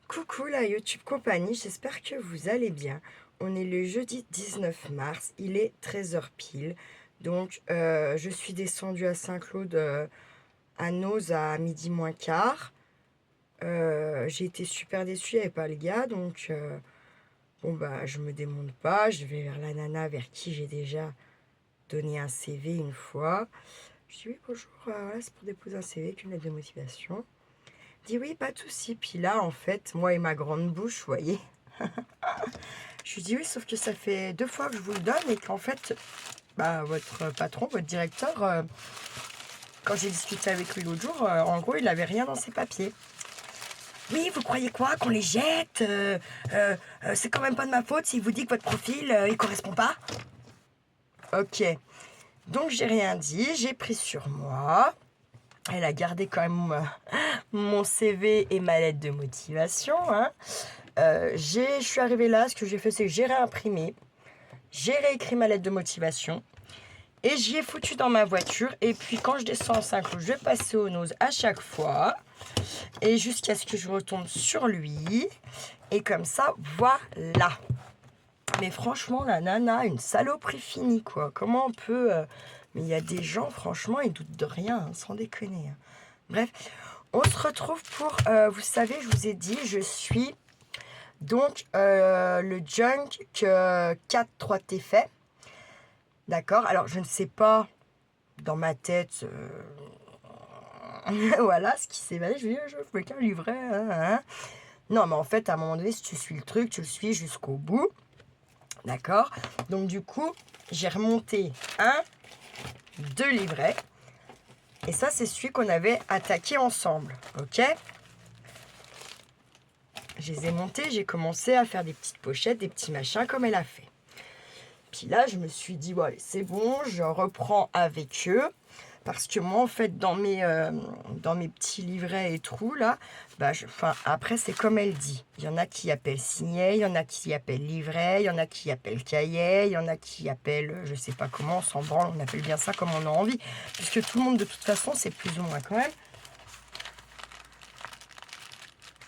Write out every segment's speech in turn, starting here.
Coucou la YouTube compagnie, j'espère que vous allez bien. On est le jeudi 19 mars, il est 13h pile. Donc je suis descendue à Saint-Claude à Noz à midi moins quart. J'ai été super déçue, il n'y avait pas le gars, donc bon bah je me démonte pas, je vais vers la nana vers qui j'ai déjà donné un CV une fois. Je dis oui bonjour, voilà, c'est pour déposer un CV avec une lettre de motivation. Elle dit oui pas de souci, puis là en fait moi et ma grande bouche, vous voyez. Je lui dis oui, sauf que ça fait 2 fois que je vous le donne et qu'en fait, bah, votre patron, votre directeur, quand j'ai discuté avec lui l'autre jour, en gros, il n'avait rien dans ses papiers. Oui, vous croyez quoi? Qu'on les jette? C'est quand même pas de ma faute s'il vous dit que votre profil, il correspond pas? Ok. Donc, j'ai rien dit, j'ai pris sur moi. Elle a gardé quand même mon CV et ma lettre de motivation. Hein. Je suis arrivée là, ce que j'ai fait, c'est que j'ai réimprimé. J'ai réécrit ma lettre de motivation et j'y ai foutu dans ma voiture. Et puis quand je descends en Saint-Cloud, je vais passer au nose à chaque fois. Et jusqu'à ce que je retombe sur lui. Et comme ça, voilà. Mais franchement, la nana, une saloperie finie, quoi. Comment on peut... Mais il y a des gens, franchement, ils doutent de rien, hein, sans déconner. Hein. Bref, on se retrouve pour... vous savez, je vous ai dit, je suis... Donc, le junk que 4-3T fait. D'accord. Alors, je ne sais pas dans ma tête, voilà ce qui s'est passé. Je dis, je fais qu'un livret. Hein. Non, mais en fait, à un moment donné, si tu suis le truc, tu le suis jusqu'au bout. D'accord. Donc, du coup, j'ai remonté 2 livrets. Et ça, c'est celui qu'on avait attaqué ensemble. Ok. Je les ai montés, j'ai commencé à faire des petites pochettes, des petits machins comme elle a fait. Puis là, je me suis dit, bon, allez, c'est bon, je reprends avec eux. Parce que moi, en fait, dans mes petits livrets et trous, là, bah, après, c'est comme elle dit. Il y en a qui appellent signet, il y en a qui appellent livret, il y en a qui appellent cahier, il y en a qui appellent, je sais pas comment, on s'en branle, on appelle bien ça comme on a envie. Puisque tout le monde, de toute façon, c'est plus ou moins quand même.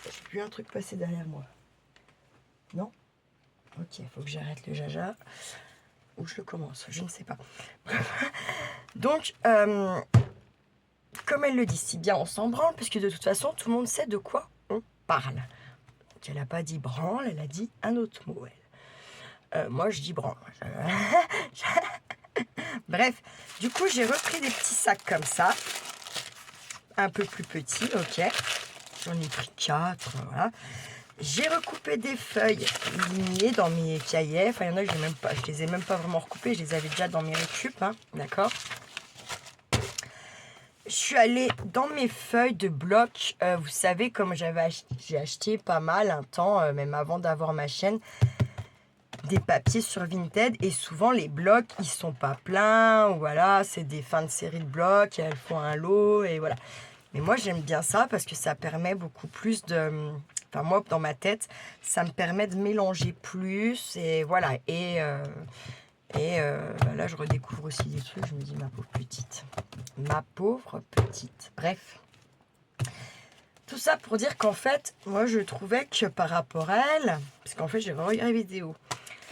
J'ai vu un truc passer derrière moi. Non? Ok, il faut que j'arrête le jaja. Ou je le commence, je ne sais pas. Donc, comme elle le dit si bien, on s'en branle, puisque de toute façon, tout le monde sait de quoi on parle. Donc, elle n'a pas dit branle, elle a dit un autre mot, elle. Moi, je dis branle. Bref, du coup, j'ai repris des petits sacs comme ça, un peu plus petits, ok. J'en ai pris 4, voilà. J'ai recoupé des feuilles lignées dans mes cahiers. Enfin, il y en a que je les ai même pas vraiment recoupées, je les avais déjà dans mes récup, hein, d'accord. Je suis allée dans mes feuilles de bloc. Vous savez, comme j'ai acheté pas mal un temps, même avant d'avoir ma chaîne, des papiers sur Vinted. Et souvent, les blocs, ils sont pas pleins. Ou voilà, c'est des fins de série de blocs. Elles font un lot et voilà. Mais moi, j'aime bien ça parce que ça permet beaucoup plus de... Enfin, moi, dans ma tête, ça me permet de mélanger plus. Et voilà. Là, je redécouvre aussi des trucs. Je me dis, ma pauvre petite. Ma pauvre petite. Bref. Tout ça pour dire qu'en fait, moi, je trouvais que par rapport à elle, parce qu'en fait, j'ai regardé les vidéos.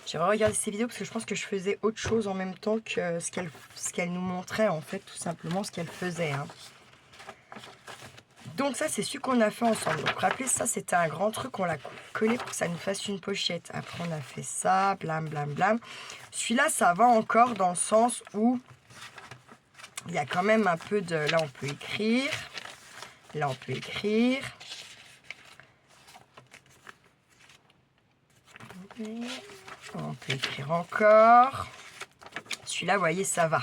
J'ai regardé ces vidéos parce que je pense que je faisais autre chose en même temps que ce qu'elle nous montrait, en fait, tout simplement ce qu'elle faisait. Hein. Donc ça, c'est celui qu'on a fait ensemble. Donc rappelez, ça, c'était un grand truc. On l'a collé pour que ça nous fasse une pochette. Après, on a fait ça, blam, blam, blam. Celui-là, ça va encore dans le sens où il y a quand même un peu de... Là, on peut écrire. Là, on peut écrire. On peut écrire encore. Celui-là, vous voyez, ça va.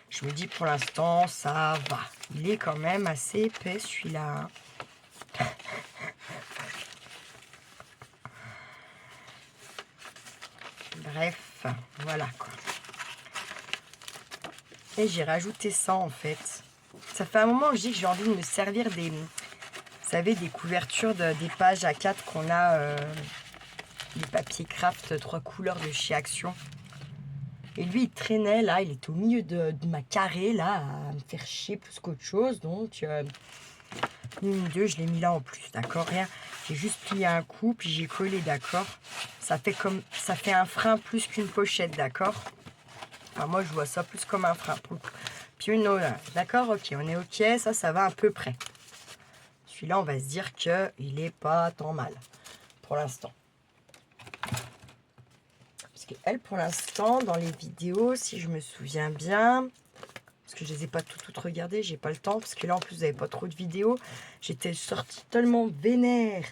Je me dis pour l'instant, ça va. Il est quand même assez épais, celui-là. Bref, voilà quoi. Et j'ai rajouté ça en fait. Ça fait un moment que je dis que j'ai envie de me servir des... Vous savez, des couvertures des pages A4 qu'on a... des papiers craft 3 couleurs de chez Action. Et lui, il traînait là, il était au milieu de ma carré là, à me faire chier plus qu'autre chose. Donc, ni une deux, je l'ai mis là en plus, d'accord? Rien, j'ai juste plié un coup, puis j'ai collé, d'accord? Ça fait un frein plus qu'une pochette, d'accord? Enfin, moi, je vois ça plus comme un frein pour le coup. Puis une autre, d'accord? Ok, on est ok, ça va à peu près. Celui-là, on va se dire qu'il est pas tant mal pour l'instant. Parce qu'elle, pour l'instant, dans les vidéos, si je me souviens bien, parce que je les ai pas toutes regardées, j'ai pas le temps, parce que là, en plus, vous n'avez pas trop de vidéos. J'étais sortie tellement vénère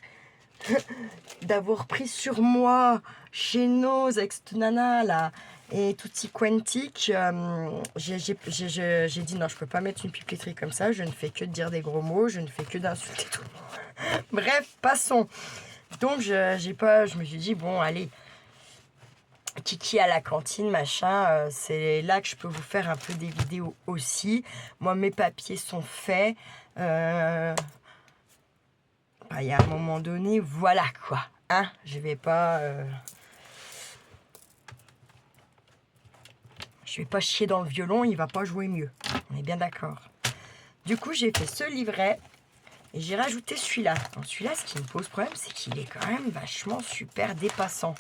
d'avoir pris sur moi chez Nose avec cette nana là et Tutti Quanti, j'ai dit non, je peux pas mettre une pipetterie comme ça, je ne fais que de dire des gros mots, je ne fais que d'insulter tout le monde. Bref, passons. Donc je me suis dit bon allez, Kiki à la cantine, machin, c'est là que je peux vous faire un peu des vidéos aussi. Moi mes papiers sont faits. Il y a un moment donné, voilà quoi. Hein, je vais pas chier dans le violon, il va pas jouer mieux. On est bien d'accord. Du coup, j'ai fait ce livret et j'ai rajouté celui-là. Celui-là, ce qui me pose problème, c'est qu'il est quand même vachement super dépassant.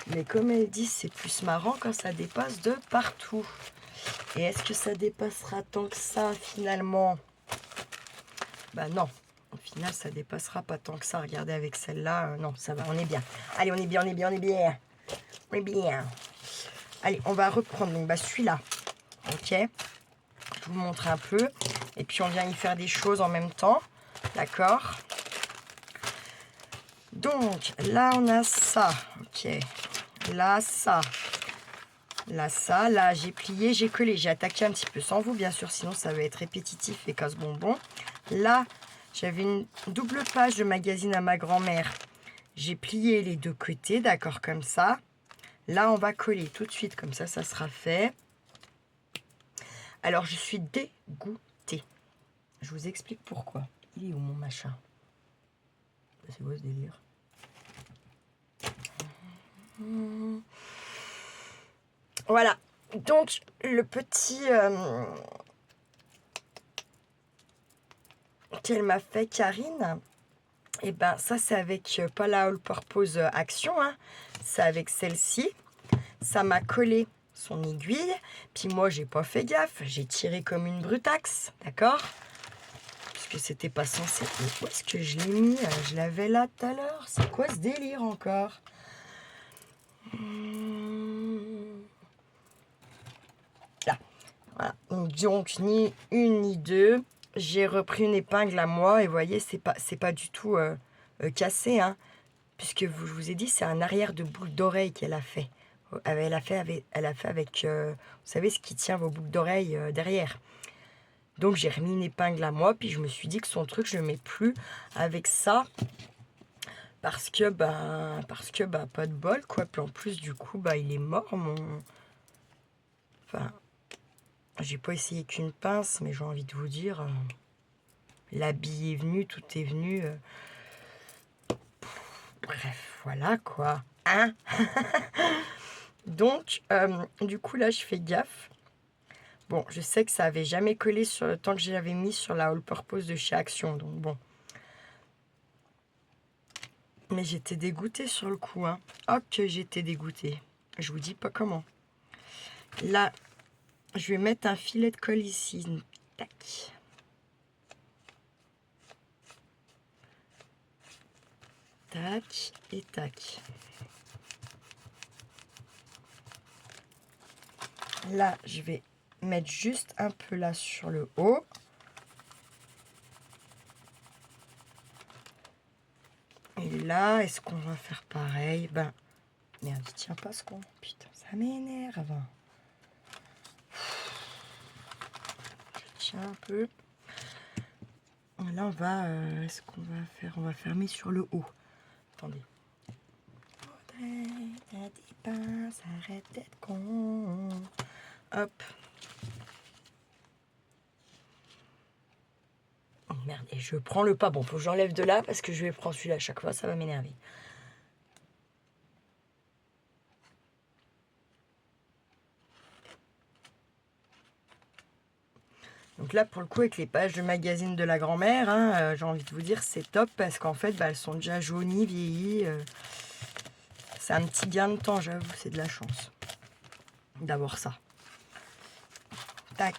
Mais comme elle dit, c'est plus marrant quand ça dépasse de partout. Et est-ce que ça dépassera tant que ça finalement? Bah non. Au final, ça dépassera pas tant que ça. Regardez avec celle-là. Non, ça va, on est bien. Allez, on est bien, on est bien, on est bien. On est bien. Allez, on va reprendre donc celui-là. Ok. Je vous montre un peu. Et puis, on vient y faire des choses en même temps. D'accord. Donc, là, on a ça. Ok. Là, ça. Là, ça. Là, j'ai plié, j'ai collé. J'ai attaqué un petit peu sans vous, bien sûr. Sinon, ça va être répétitif et casse-bonbon. Là, j'avais une double page de magazine à ma grand-mère. J'ai plié les deux côtés, d'accord, comme ça. Là, on va coller tout de suite, comme ça sera fait. Alors, je suis dégoûtée. Je vous explique pourquoi. Il est où mon machin? C'est quoi ce délire? Voilà. Donc, le petit qu'elle m'a fait, Karine, et ben ça, c'est avec pas la All Purpose Action, hein. C'est avec celle-ci. Ça m'a collé son aiguille. Puis moi, j'ai pas fait gaffe. J'ai tiré comme une brutaxe, d'accord? Puisque c'était pas censé. Où est-ce que je l'ai mis? Je l'avais là tout à l'heure. C'est quoi ce délire encore? Là. Voilà. Donc, ni une ni deux. J'ai repris une épingle à moi. Et vous voyez, c'est pas du tout cassé, hein. Puisque je vous ai dit, c'est un arrière de boucle d'oreille qu'elle a fait. Elle a fait avec, vous savez, ce qui tient vos boucles d'oreilles derrière. Donc j'ai remis une épingle à moi, puis je me suis dit que son truc, je ne le mets plus avec ça. Parce que, pas de bol, quoi. Puis en plus, du coup, il est mort, mon... Enfin, j'ai pas essayé qu'une pince, mais j'ai envie de vous dire, la bille est venue, tout est venu. Bref, voilà, quoi. Hein? Donc, du coup, là, je fais gaffe. Bon, je sais que ça avait jamais collé sur le temps que j'avais mis sur la All Purpose de chez Action, donc bon. Mais j'étais dégoûtée sur le coup, hein. Oh, que j'étais dégoûtée. Je vous dis pas comment. Là, je vais mettre un filet de colle ici. Tac. Tac et tac. Là, je vais mettre juste un peu là sur le haut. Et là, est-ce qu'on va faire pareil? Ben, merde, il tient pas ce con. Putain, ça m'énerve. Je tiens un peu. Là, on va... est-ce qu'on va faire? On va fermer sur le haut. Attendez. T'as des pinces, arrête d'être con. Hop. Oh, merde, et je prends le pas. Bon, faut que j'enlève de là parce que je vais prendre celui-là à chaque fois, ça va m'énerver. Donc là, pour le coup, avec les pages de magazine de la grand-mère, hein, j'ai envie de vous dire, c'est top parce qu'en fait, bah, elles sont déjà jaunies, vieillies. C'est un petit gain de temps, j'avoue, c'est de la chance d'avoir ça. Tac.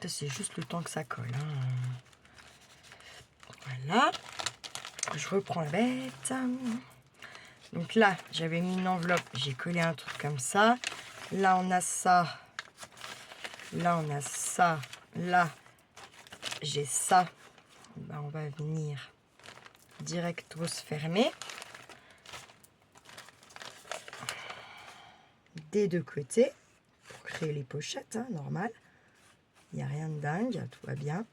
Ça, c'est juste le temps que ça colle. Hein. Voilà. Je reprends la bête. Donc là, j'avais mis une enveloppe, j'ai collé un truc comme ça. Là, on a ça. Là, on a ça. Là, j'ai ça. Ben, on va venir directos fermer. Des deux côtés. Pour créer les pochettes, hein, normal. Il n'y a rien de dingue, tout va bien.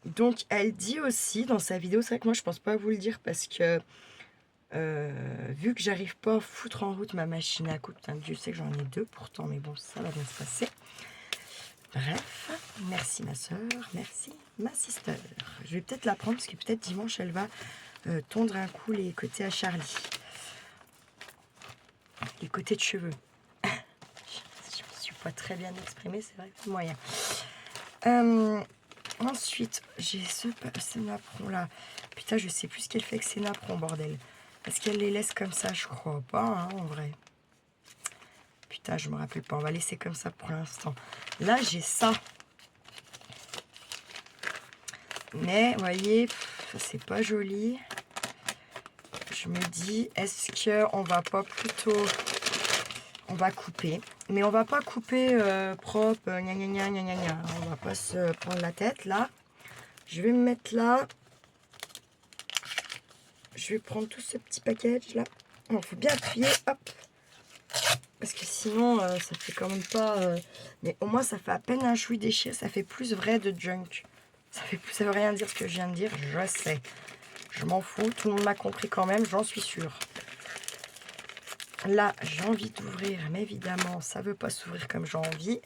Donc, elle dit aussi dans sa vidéo, c'est vrai que moi, je pense pas vous le dire parce que vu que j'arrive pas à foutre en route ma machine à coudre, Dieu sait que j'en ai deux pourtant, mais bon, ça va bien se passer. Bref, merci ma soeur, merci ma sister. Je vais peut-être la prendre parce que peut-être dimanche, elle va tondre un coup les côtés à Charlie. Les côtés de cheveux. Je ne suis pas très bien exprimée, c'est vrai que c'est moyen. Ensuite, j'ai ce napperon là. Putain, je sais plus ce qu'elle fait avec ces napperons, bordel. Est-ce qu'elle les laisse comme ça? Je crois pas, hein, en vrai. Putain, je me rappelle pas. On va laisser comme ça pour l'instant. Là, j'ai ça. Mais, vous voyez, ça c'est pas joli. Je me dis, est-ce qu'on va pas plutôt... On va couper. Mais on va pas couper propre, gna gna gna gna gna gna. On va pas se prendre la tête, là. Je vais me mettre là. Je vais prendre tout ce petit package, là. Il faut bien appuyer, hop. Parce que sinon, ça fait quand même pas... Mais au moins, ça fait à peine un chouï déchiré. Ça fait plus vrai de junk. Ça veut rien dire ce que je viens de dire. Je sais. Je m'en fous. Tout le monde m'a compris quand même. J'en suis sûre. Là, j'ai envie d'ouvrir. Mais évidemment, ça ne veut pas s'ouvrir comme j'ai envie.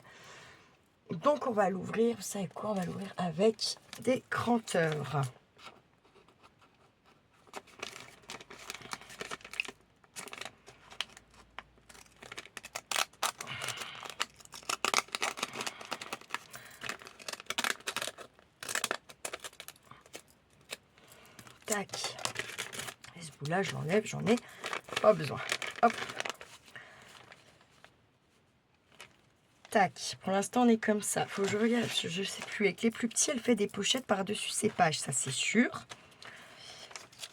Donc, on va l'ouvrir. Vous savez quoi? On va l'ouvrir avec des cranteurs. Tac. Et ce bout-là, je l'enlève, j'en ai pas besoin. Hop. Tac. Pour l'instant, on est comme ça. Faut que je regarde, je sais plus. Avec les plus petits, elle fait des pochettes par-dessus ces pages, ça c'est sûr.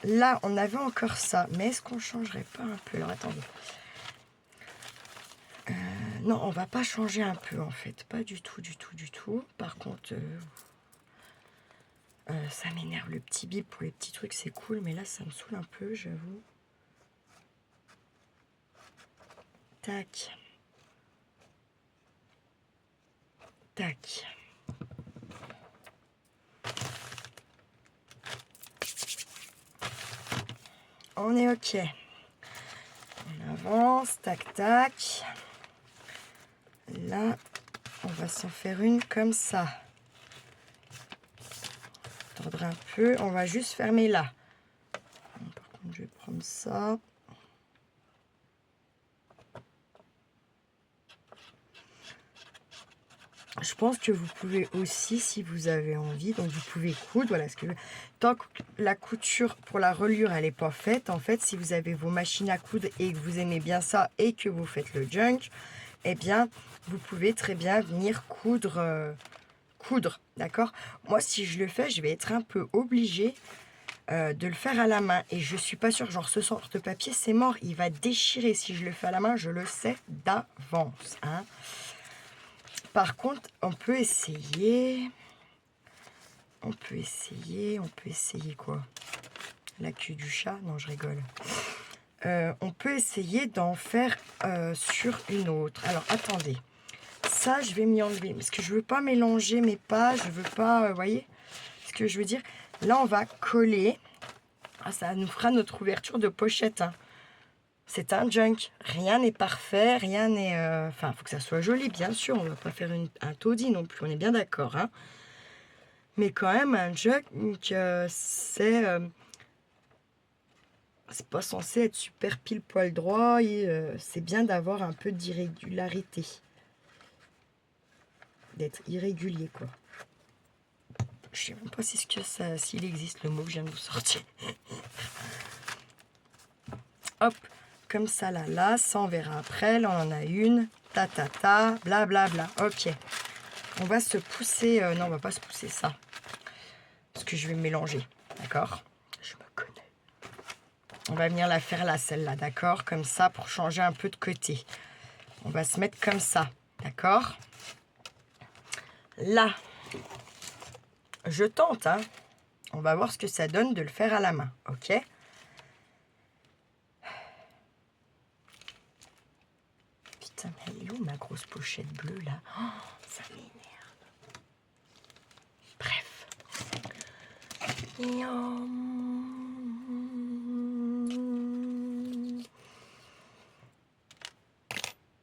Là, on avait encore ça. Mais est-ce qu'on changerait pas un peu? Alors, attendez. Non, on va pas changer un peu, en fait. Pas du tout, du tout, du tout. Par contre... ça m'énerve le petit bip pour les petits trucs, c'est cool, mais là ça me saoule un peu, j'avoue. Tac. Tac. On est ok. On avance, tac, tac. Là, on va s'en faire une comme ça. Tordre un peu, on va juste fermer là. Par contre, je vais prendre ça. Je pense que vous pouvez aussi, si vous avez envie, donc vous pouvez coudre, voilà ce que tant que la couture pour la reliure elle n'est pas faite, en fait, si vous avez vos machines à coudre et que vous aimez bien ça et que vous faites le junk, eh bien, vous pouvez très bien venir coudre, d'accord? Moi, si je le fais, je vais être un peu obligée de le faire à la main et je suis pas sûre, genre ce sort de papier, c'est mort, il va déchirer si je le fais à la main, je le sais d'avance, hein. Par contre, on peut essayer. On peut essayer quoi? La queue du chat? Non, je rigole. On peut essayer d'en faire sur une autre. Alors, attendez. Ça, je vais m'y enlever. Parce que je veux pas mélanger mes pages. Je veux pas... Vous voyez ce que je veux dire? Là, on va coller. Ah, ça nous fera notre ouverture de pochette, hein. C'est un junk. Rien n'est parfait, rien n'est... Enfin, il faut que ça soit joli, bien sûr. On ne va pas faire un taudis non plus, on est bien d'accord, hein. Mais quand même, un junk, c'est... c'est pas censé être super pile poil droit et c'est bien d'avoir un peu d'irrégularité. D'être irrégulier, quoi. Je sais même pas si s'il existe le mot que je viens de vous sortir. Hop, comme ça, là, ça on verra après. Là, on en a une. Ta, ta, ta, bla, bla, bla. Ok. On va se pousser... non, on va pas se pousser ça. Parce que je vais mélanger. D'accord? Je me connais. On va venir la faire là, celle-là. D'accord? Comme ça, pour changer un peu de côté. On va se mettre comme ça. D'accord? Là, je tente, hein. On va voir ce que ça donne de le faire à la main. Ok? Putain, mais elle est où ma grosse pochette bleue là? Oh, ça m'énerve. Bref.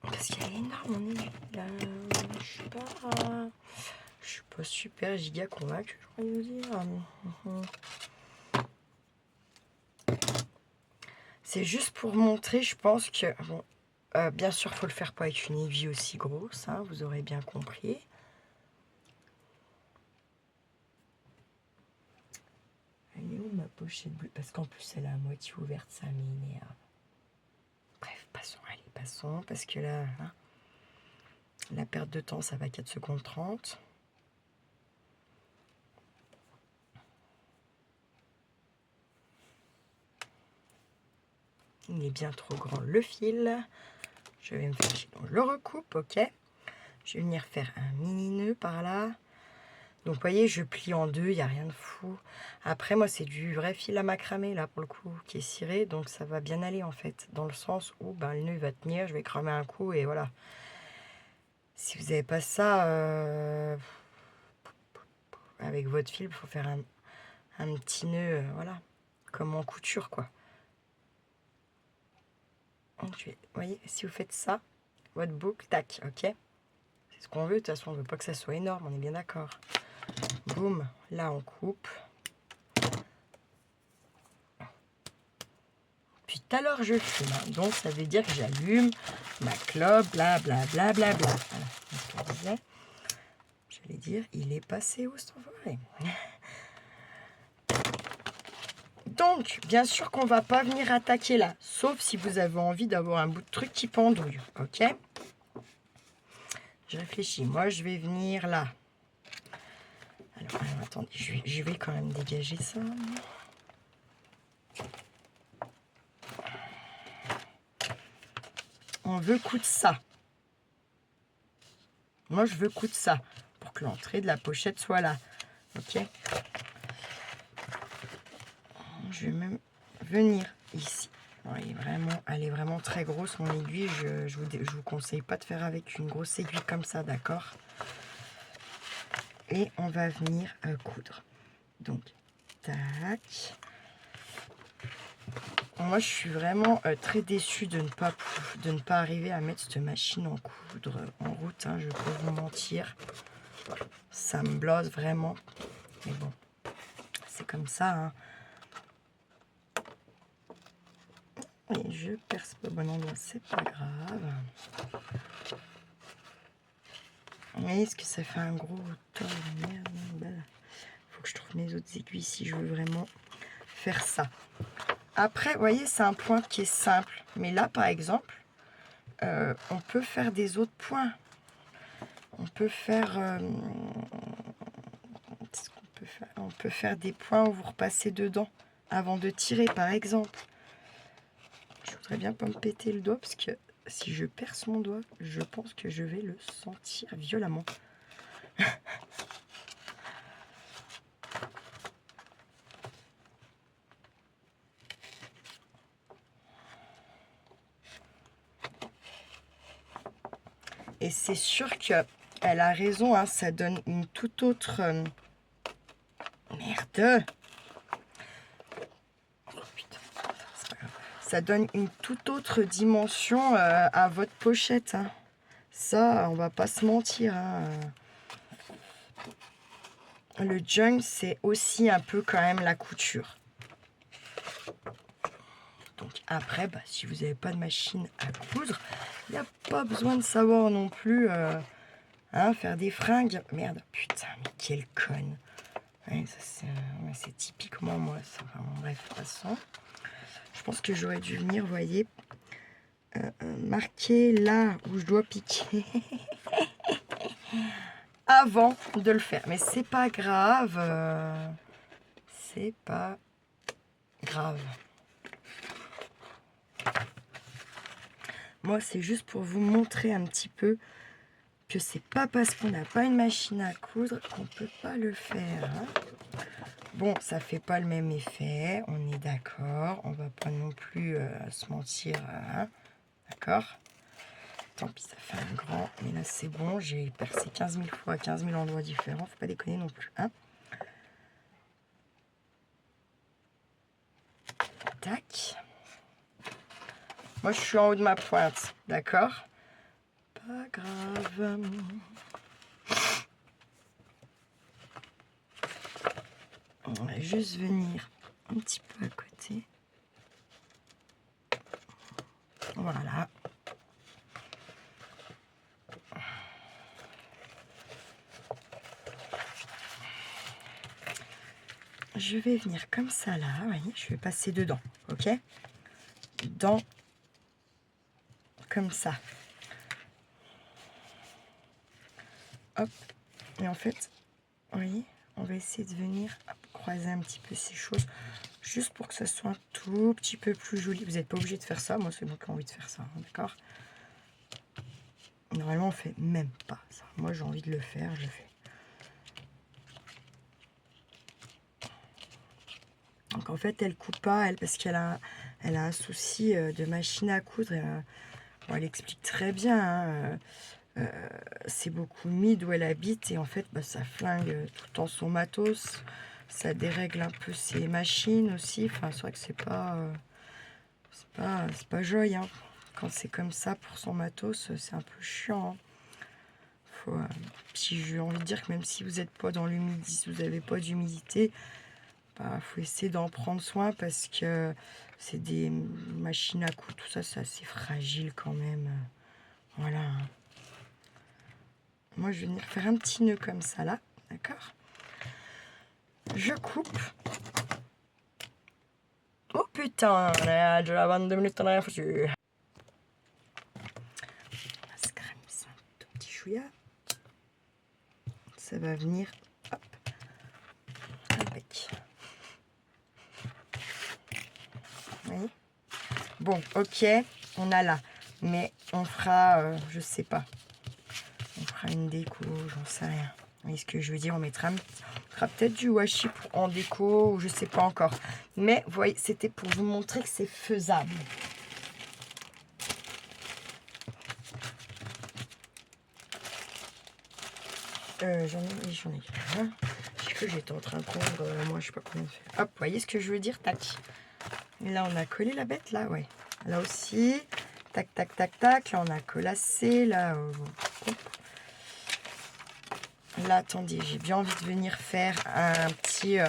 Parce qu'elle est énorme, on est là. Je suis pas super giga convaincue, je crois vous dire. C'est juste pour montrer, je pense que... Bon, bien sûr, il faut le faire pas avec une aiguille aussi grosse, hein, vous aurez bien compris. Elle est où ma pochette bleue? Parce qu'en plus, elle est à moitié ouverte, ça m'énerve. Bref, passons, allez, passons, parce que là, hein, la perte de temps, ça va 4 secondes 30. Il est bien trop grand, le fil. Je vais me faire chier, donc je le recoupe, ok. Je vais venir faire un mini nœud par là. Donc, vous voyez, je plie en deux, il n'y a rien de fou. Après, moi, c'est du vrai fil à macramé, là, pour le coup, qui est ciré. Donc, ça va bien aller, en fait, dans le sens où ben, le nœud va tenir, je vais cramer un coup, et voilà. Si vous n'avez pas ça, avec votre fil, il faut faire un petit nœud, voilà, comme en couture, quoi. Donc, vous voyez, si vous faites ça, votre boucle, tac, ok. C'est ce qu'on veut, de toute façon, on ne veut pas que ça soit énorme, on est bien d'accord. Boum, là, on coupe. Puis tout à l'heure je fume, hein. Donc ça veut dire que j'allume ma clope, bla bla bla bla bla. Voilà. J'allais dire, il est passé où cet enfoiré? Donc, bien sûr qu'on va pas venir attaquer là, sauf si vous avez envie d'avoir un bout de truc qui pendouille, ok? Je réfléchis, moi je vais venir là. Alors attendez, je vais quand même dégager ça. On veut coudre ça. Moi, je veux coudre ça pour que l'entrée de la pochette soit là. Ok. Je vais même venir ici. Bon, elle est vraiment très grosse, mon aiguille. Je vous conseille pas de faire avec une grosse aiguille comme ça, d'accord? Et on va venir coudre. Donc, tac. Moi, je suis vraiment très déçue de ne pas arriver à mettre cette machine en coudre en route. Hein, je peux vous mentir. Ça me blase vraiment. Mais bon, c'est comme ça. Hein. Et je perce pas au bon endroit, c'est pas grave. Mais est-ce que ça fait un gros tas de merde? Faut que je trouve mes autres aiguilles si je veux vraiment faire ça. Après, vous voyez, c'est un point qui est simple. Mais là, par exemple, on peut faire des autres points. On peut faire... qu'est-ce qu'on peut faire? On peut faire des points où vous repassez dedans avant de tirer, par exemple. Je voudrais bien pas me péter le doigt parce que si je perce mon doigt, je pense que je vais le sentir violemment. Et c'est sûr qu'elle a raison, hein, ça donne une toute autre... Merde! Oh, putain, c'est pas grave. Ça donne une toute autre dimension à votre pochette. Hein. Ça, on va pas se mentir. Hein. Le junk, c'est aussi un peu quand même la couture. Donc après, bah, si vous n'avez pas de machine à coudre, il n'y a pas besoin de savoir non plus faire des fringues. Merde, putain, mais quelle conne. Ouais, ça c'est typiquement moi, ça. Enfin, bref, de toute façon, je pense que j'aurais dû venir, vous voyez, marquer là où je dois piquer avant de le faire. Mais c'est pas grave. C'est pas grave. Moi, c'est juste pour vous montrer un petit peu que c'est pas parce qu'on n'a pas une machine à coudre qu'on peut pas le faire. Hein. Bon, ça fait pas le même effet, on est d'accord. On va pas non plus se mentir. Hein. D'accord? Tant pis, ça fait un grand. Mais là, c'est bon. J'ai percé 15 000 fois à 15 000 endroits différents. Faut pas déconner non plus. Hein. Tac. Moi, je suis en haut de ma pointe. D'accord? Pas grave. On va juste venir un petit peu à côté. Voilà. Je vais venir comme ça là, vous voyez, je vais passer dedans, ok? Comme ça. Hop. Et en fait, vous voyez, on va essayer de venir croiser un petit peu ces choses, juste pour que ça soit un tout petit peu plus joli. Vous n'êtes pas obligé de faire ça, moi c'est moi qui ai envie de faire ça, hein, d'accord? Normalement on fait même pas ça. Moi j'ai envie de le faire, je le fais. Donc en fait elle coupe pas, elle, parce qu'elle a un souci de machine à coudre. Bon, elle explique très bien, hein, c'est beaucoup humide où elle habite et en fait bah, ça flingue tout le temps son matos, ça dérègle un peu ses machines aussi. Enfin c'est vrai que c'est pas joy, hein. Quand c'est comme ça pour son matos, c'est un peu chiant, hein. Puis j'ai envie de dire que même si vous n'êtes pas dans l'humidité, si vous n'avez pas d'humidité, bah, faut essayer d'en prendre soin parce que c'est des machines à coudre, tout ça, c'est assez fragile quand même. Voilà. Moi, je vais venir faire un petit nœud comme ça, là. D'accord? Je coupe. Oh putain, on a déjà 22 minutes, on a rien foutu. On va se cramer ça un tout petit chouïa. Ça va venir, hop, avec. Vous voyez? Bon, ok, on a là. Mais on fera, je sais pas. On fera une déco, j'en sais rien. Vous voyez ce que je veux dire? On mettra peut-être du washi en déco, ou je sais pas encore. Mais vous voyez, c'était pour vous montrer que c'est faisable. J'en ai. Hein, j'ai cru que j'étais en train de prendre, moi je sais pas combien de faire. Hop, vous voyez ce que je veux dire? Tac. Là, on a collé la bête, là, ouais. Là aussi. Tac, tac, tac, tac. Là, on a collassé, là. Là, attendez, j'ai bien envie de venir faire un petit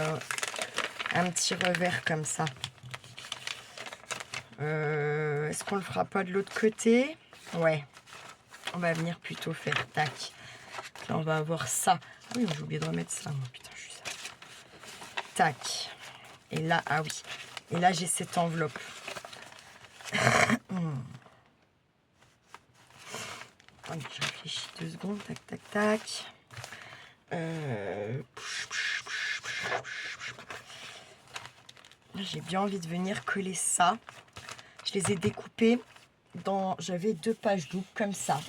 revers comme ça. Est-ce qu'on le fera pas de l'autre côté? Ouais. On va venir plutôt faire tac. Là, on va avoir ça. Ah oui, j'ai oublié de remettre ça. Oh, putain, je suis ça. Tac. Et là, ah oui. Et là, j'ai cette enveloppe. Je réfléchis 2 secondes. Tac, tac, tac. J'ai bien envie de venir coller ça. Je les ai découpés dans... J'avais 2 pages doubles comme ça.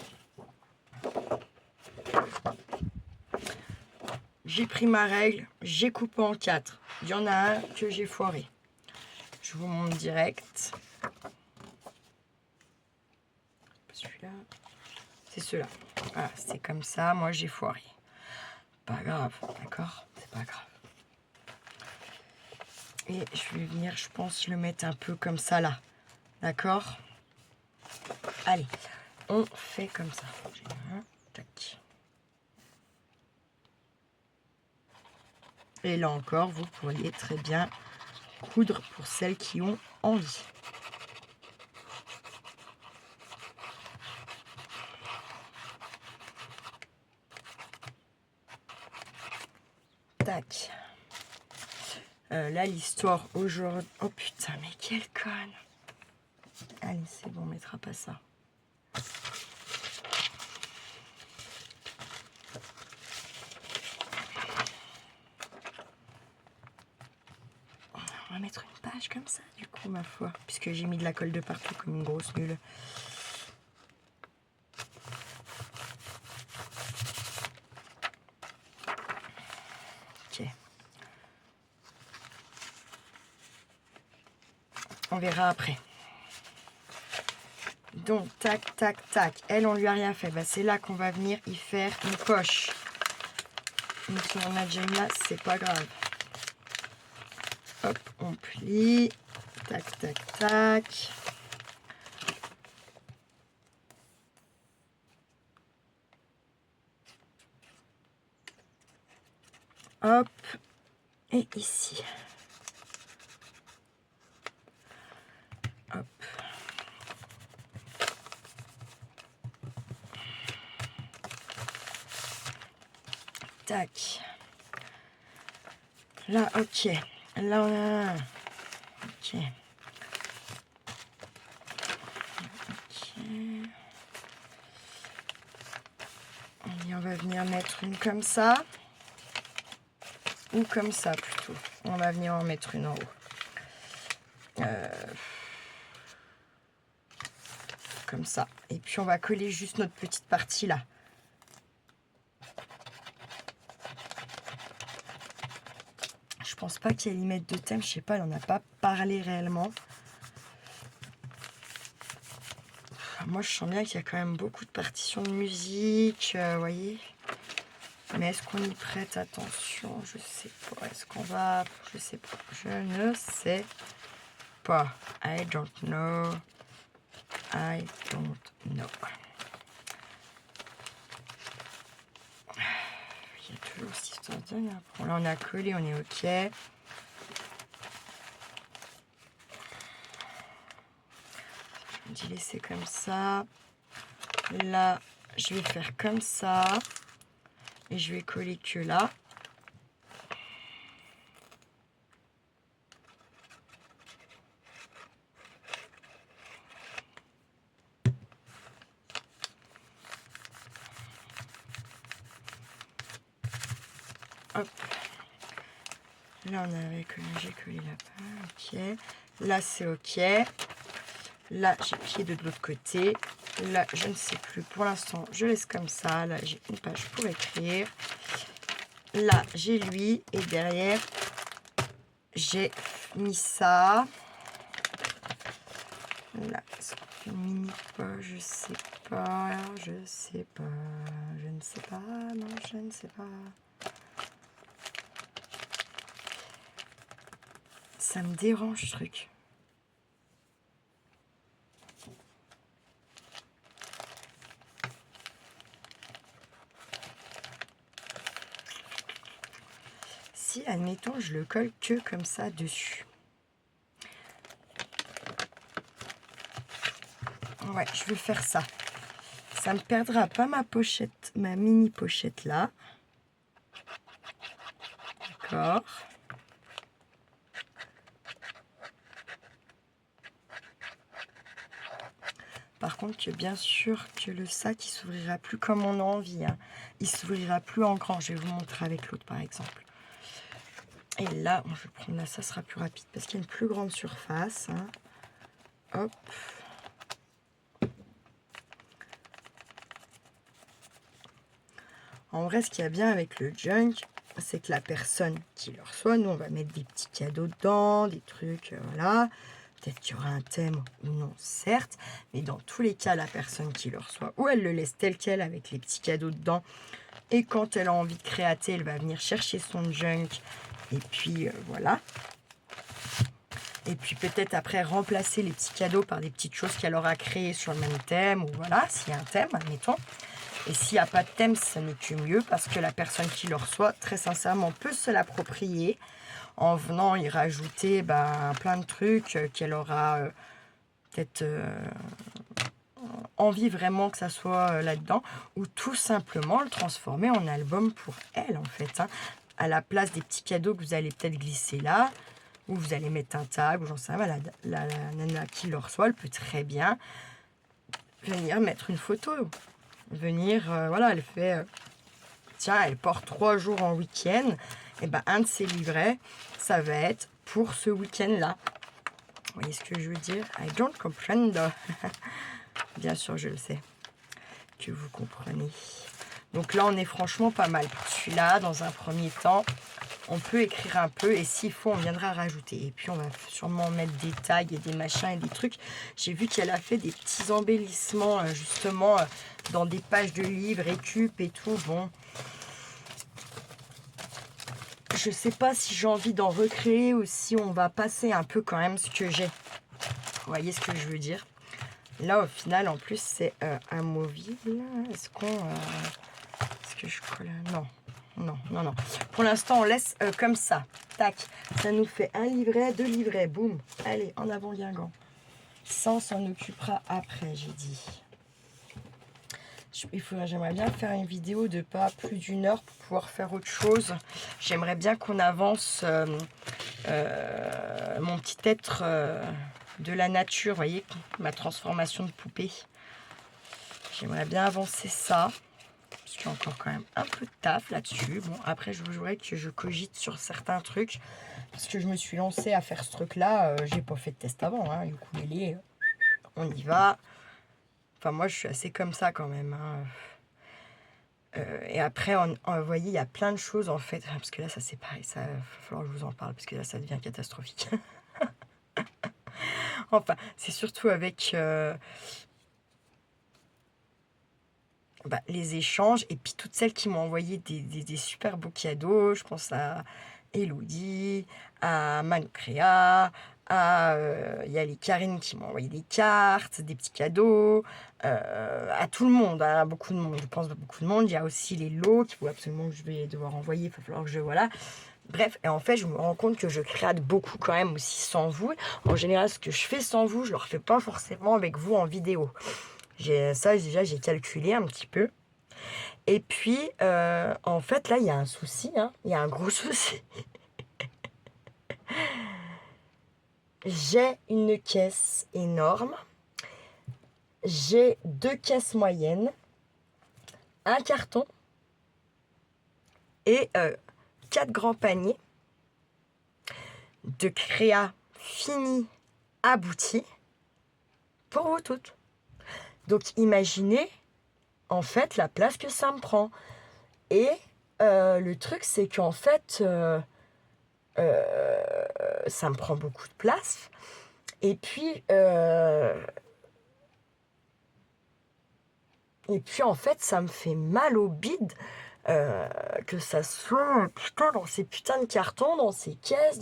J'ai pris ma règle, j'ai coupé en 4. Il y en a un que j'ai foiré. Je vous montre direct. Celui-là, c'est ceux-là. Voilà, c'est comme ça. Moi, j'ai foiré. Pas grave, d'accord? C'est pas grave. Et je vais venir, je pense, le mettre un peu comme ça, là. D'accord? Allez, on fait comme ça. Tac. Et là encore, vous pourriez très bien coudre pour celles qui ont envie. Tac. Là, l'histoire aujourd'hui... Oh putain, mais quelle conne. Allez, c'est bon, on mettra pas ça. On va mettre une page comme ça, du coup, ma foi. Puisque j'ai mis de la colle de partout comme une grosse nulle. Ok. On verra après. Donc, tac, tac, tac. Elle, on lui a rien fait. Bah, c'est là qu'on va venir y faire une poche. Donc, si on a déjà une là, c'est pas grave. Hop, on plie. Tac, tac, tac. Hop. Et ici. Hop. Tac. Là, ok. Là, on a un. Ok. Ok. Et on va venir mettre une comme ça. Ou comme ça, plutôt. On va venir en mettre une en haut. Comme ça. Et puis, on va coller juste notre petite partie là. Je pense pas qu'elle y mette de thème. Je sais pas, elle en a pas parlé réellement. Moi, je sens bien qu'il y a quand même beaucoup de partitions de musique, vous voyez. Mais est-ce qu'on y prête attention? Je sais pas. Est-ce qu'on va... Je sais pas. Je ne sais pas. I don't know. I don't know. Il y a toujours cette histoire de... Bon, là, on a collé, on est OK. Je me dis laisser comme ça. Là, je vais faire comme ça. Et je vais coller que là. Hop. Là, on avait collé, j'ai collé là-bas. OK. Là, c'est OK. Là, j'ai plié de l'autre côté. Là, je ne sais plus. Pour l'instant, je laisse comme ça. Là, j'ai une page pour écrire. Là, j'ai lui. Et derrière, j'ai mis ça. Là, est-ce qu'on fait une mini poche? Je sais pas. Je sais pas. Je ne sais pas. Non, je ne sais pas. Ça me dérange, ce truc. Si, admettons, je le colle que comme ça dessus. Ouais, je vais faire ça. Ça me perdra pas ma pochette, ma mini pochette là. D'accord. Par contre, que bien sûr que le sac, il s'ouvrira plus comme on a envie. Hein. Il s'ouvrira plus en grand. Je vais vous montrer avec l'autre, par exemple. Et là, je vais prendre là, ça sera plus rapide parce qu'il y a une plus grande surface. Hein. Hop. En vrai, ce qu'il y a bien avec le junk, c'est que la personne qui le reçoit, nous, on va mettre des petits cadeaux dedans, des trucs, voilà. Peut-être qu'il y aura un thème ou non, certes. Mais dans tous les cas, la personne qui le reçoit, ou elle le laisse tel quel avec les petits cadeaux dedans. Et quand elle a envie de créater, elle va venir chercher son junk. Et puis, voilà. Et puis peut-être après remplacer les petits cadeaux par des petites choses qu'elle aura créées sur le même thème. Ou voilà, s'il y a un thème, admettons. Et s'il n'y a pas de thème, ça n'est que mieux. Parce que la personne qui le reçoit, très sincèrement, peut se l'approprier. En venant y rajouter plein de trucs qu'elle aura peut-être envie vraiment que ça soit là-dedans. Ou tout simplement le transformer en album pour elle, en fait. Hein. à la place des petits cadeaux que vous allez peut-être glisser là, ou vous allez mettre un tag, ou j'en sais rien, la nana qui le reçoit, elle peut très bien venir mettre une photo. Venir, voilà, elle fait, tiens, elle porte 3 jours en week-end, et ben un de ses livrets, ça va être pour ce week-end-là. Vous voyez ce que je veux dire? I don't comprend. Bien sûr, je le sais, que vous comprenez. Donc là, on est franchement pas mal pour celui-là. Dans un premier temps, on peut écrire un peu et s'il faut, on viendra rajouter. Et puis, on va sûrement mettre des tags et des machins et des trucs. J'ai vu qu'elle a fait des petits embellissements, justement, dans des pages de livres, récup et tout. Bon, je sais pas si j'ai envie d'en recréer ou si on va passer un peu quand même ce que j'ai. Vous voyez ce que je veux dire? Là, au final, en plus, c'est amovible. Est-ce qu'on... est-ce que je colle? Non. Non, non, non. Pour l'instant, on laisse comme ça. Tac. Ça nous fait un livret, 2 livrets. Boum. Allez, en avant, Guingamp. Ça, on s'en occupera après, j'ai dit. J'aimerais bien faire une vidéo de pas plus d'1 heure pour pouvoir faire autre chose. J'aimerais bien qu'on avance mon petit être de la nature, vous voyez, ma transformation de poupée. J'aimerais bien avancer ça. Parce qu'il y a encore quand même un peu de taf là-dessus. Bon, après, je vous jouerai que je cogite sur certains trucs. Parce que je me suis lancée à faire ce truc-là. J'ai pas fait de test avant. Hein. Ukulélé, on y va. Enfin, moi, je suis assez comme ça quand même. Hein. Et après, vous voyez, il y a plein de choses en fait. Parce que là, ça c'est pareil. Ça va falloir que je vous en parle. Parce que là, ça devient catastrophique. Enfin, c'est surtout avec... les échanges et puis toutes celles qui m'ont envoyé des super beaux cadeaux. Je pense à Elodie, à Manocrea, il y a les Karine qui m'ont envoyé des cartes, des petits cadeaux, à tout le monde, hein, beaucoup de monde, je pense à beaucoup de monde. Il y a aussi les lots qu'il faut absolument que je vais devoir envoyer, il va falloir que je... Voilà. Bref, et en fait, je me rends compte que je crade beaucoup quand même aussi sans vous. En général, ce que je fais sans vous, je ne le refais pas forcément avec vous en vidéo. Ça, déjà, j'ai calculé un petit peu. Et puis, en fait, là, il y a un souci. Hein. Il y a un gros souci. J'ai une caisse énorme. J'ai 2 caisses moyennes. Un carton. Et 4 grands paniers de créa fini abouti pour vous toutes. Donc, imaginez, en fait, la place que ça me prend. Et le truc, c'est qu'en fait, ça me prend beaucoup de place. Et puis, en fait, ça me fait mal au bide que ça soit, putain, dans ces putains de cartons, dans ces caisses.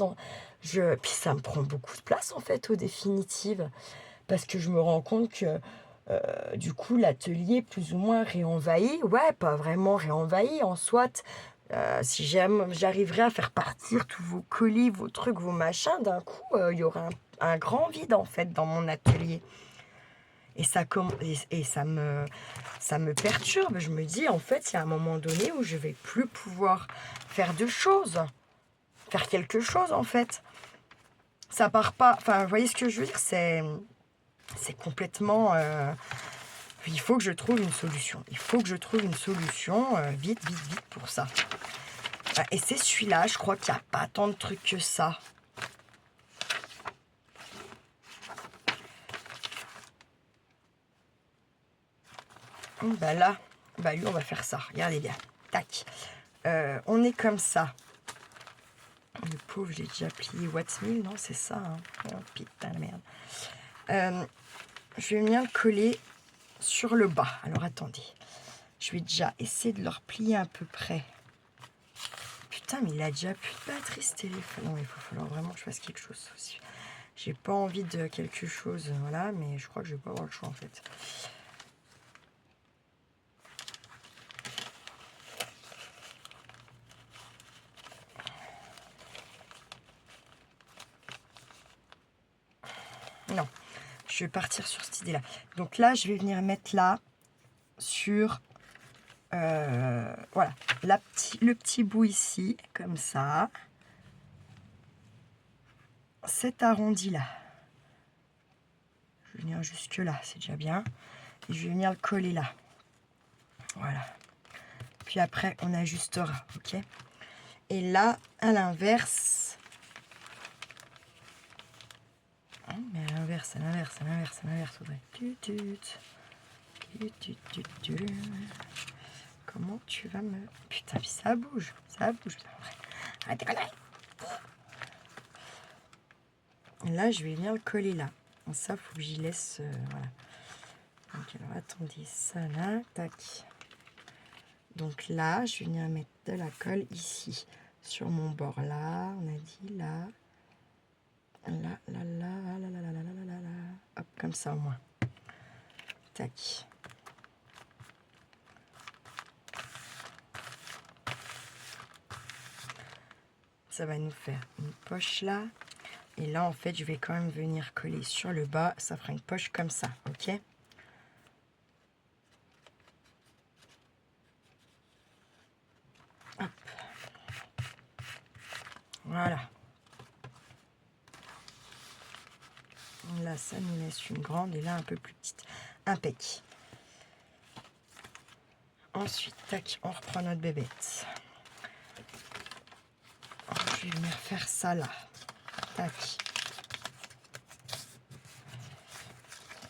Puis ça me prend beaucoup de place, en fait, au définitive. Parce que je me rends compte que du coup, l'atelier plus ou moins réenvahi, ouais, pas vraiment réenvahi en soit. Si j'arriverais à faire partir tous vos colis, vos trucs, vos machins, d'un coup, il y aurait un grand vide en fait dans mon atelier. Et ça me perturbe. Je me dis, en fait, il y a un moment donné où je vais plus pouvoir faire de choses, faire quelque chose en fait. Ça part pas. Enfin, vous voyez ce que je veux dire, c'est complètement... il faut que je trouve une solution. Il faut que je trouve une solution vite, vite, vite pour ça. Et c'est celui-là, je crois qu'il n'y a pas tant de trucs que ça. Là, lui, on va faire ça. Regardez bien. Tac. On est comme ça. Le pauvre, j'ai déjà plié What's Mill, non, c'est ça. Hein. Oh, putain de merde. Je vais bien le coller sur le bas. Alors, attendez. Je vais déjà essayer de le replier à peu près. Putain, mais il a déjà plus de batterie, ce téléphone. Non, il va falloir vraiment que je fasse quelque chose aussi. J'ai pas envie de quelque chose, voilà, mais je crois que je vais pas avoir le choix, en fait. Non, je vais partir sur cette idée-là. Donc là, je vais venir mettre là, sur voilà, le petit bout ici, comme ça. Cet arrondi-là. Je vais venir jusque là, c'est déjà bien. Et je vais venir le coller là. Voilà. Puis après, on ajustera, ok? Et là, à l'inverse... mais à l'inverse, Audrey. Comment tu vas me... Putain, puis ça bouge. Arrête de conneries. Là, je vais venir le coller là. Donc ça, faut que j'y laisse... voilà. Donc, alors, attendez, ça là, tac. Donc là, je vais venir mettre de la colle ici. Sur mon bord là, on a dit là. Là. Hop, comme ça au moins. Tac. Ça va nous faire une poche là. Et là, en fait, je vais quand même venir coller sur le bas. Ça fera une poche comme ça, ok? Hop. Voilà. Là, ça nous laisse une grande et là, un peu plus petite. Impec. Ensuite, tac, on reprend notre bébête. Je vais venir faire ça là. Tac.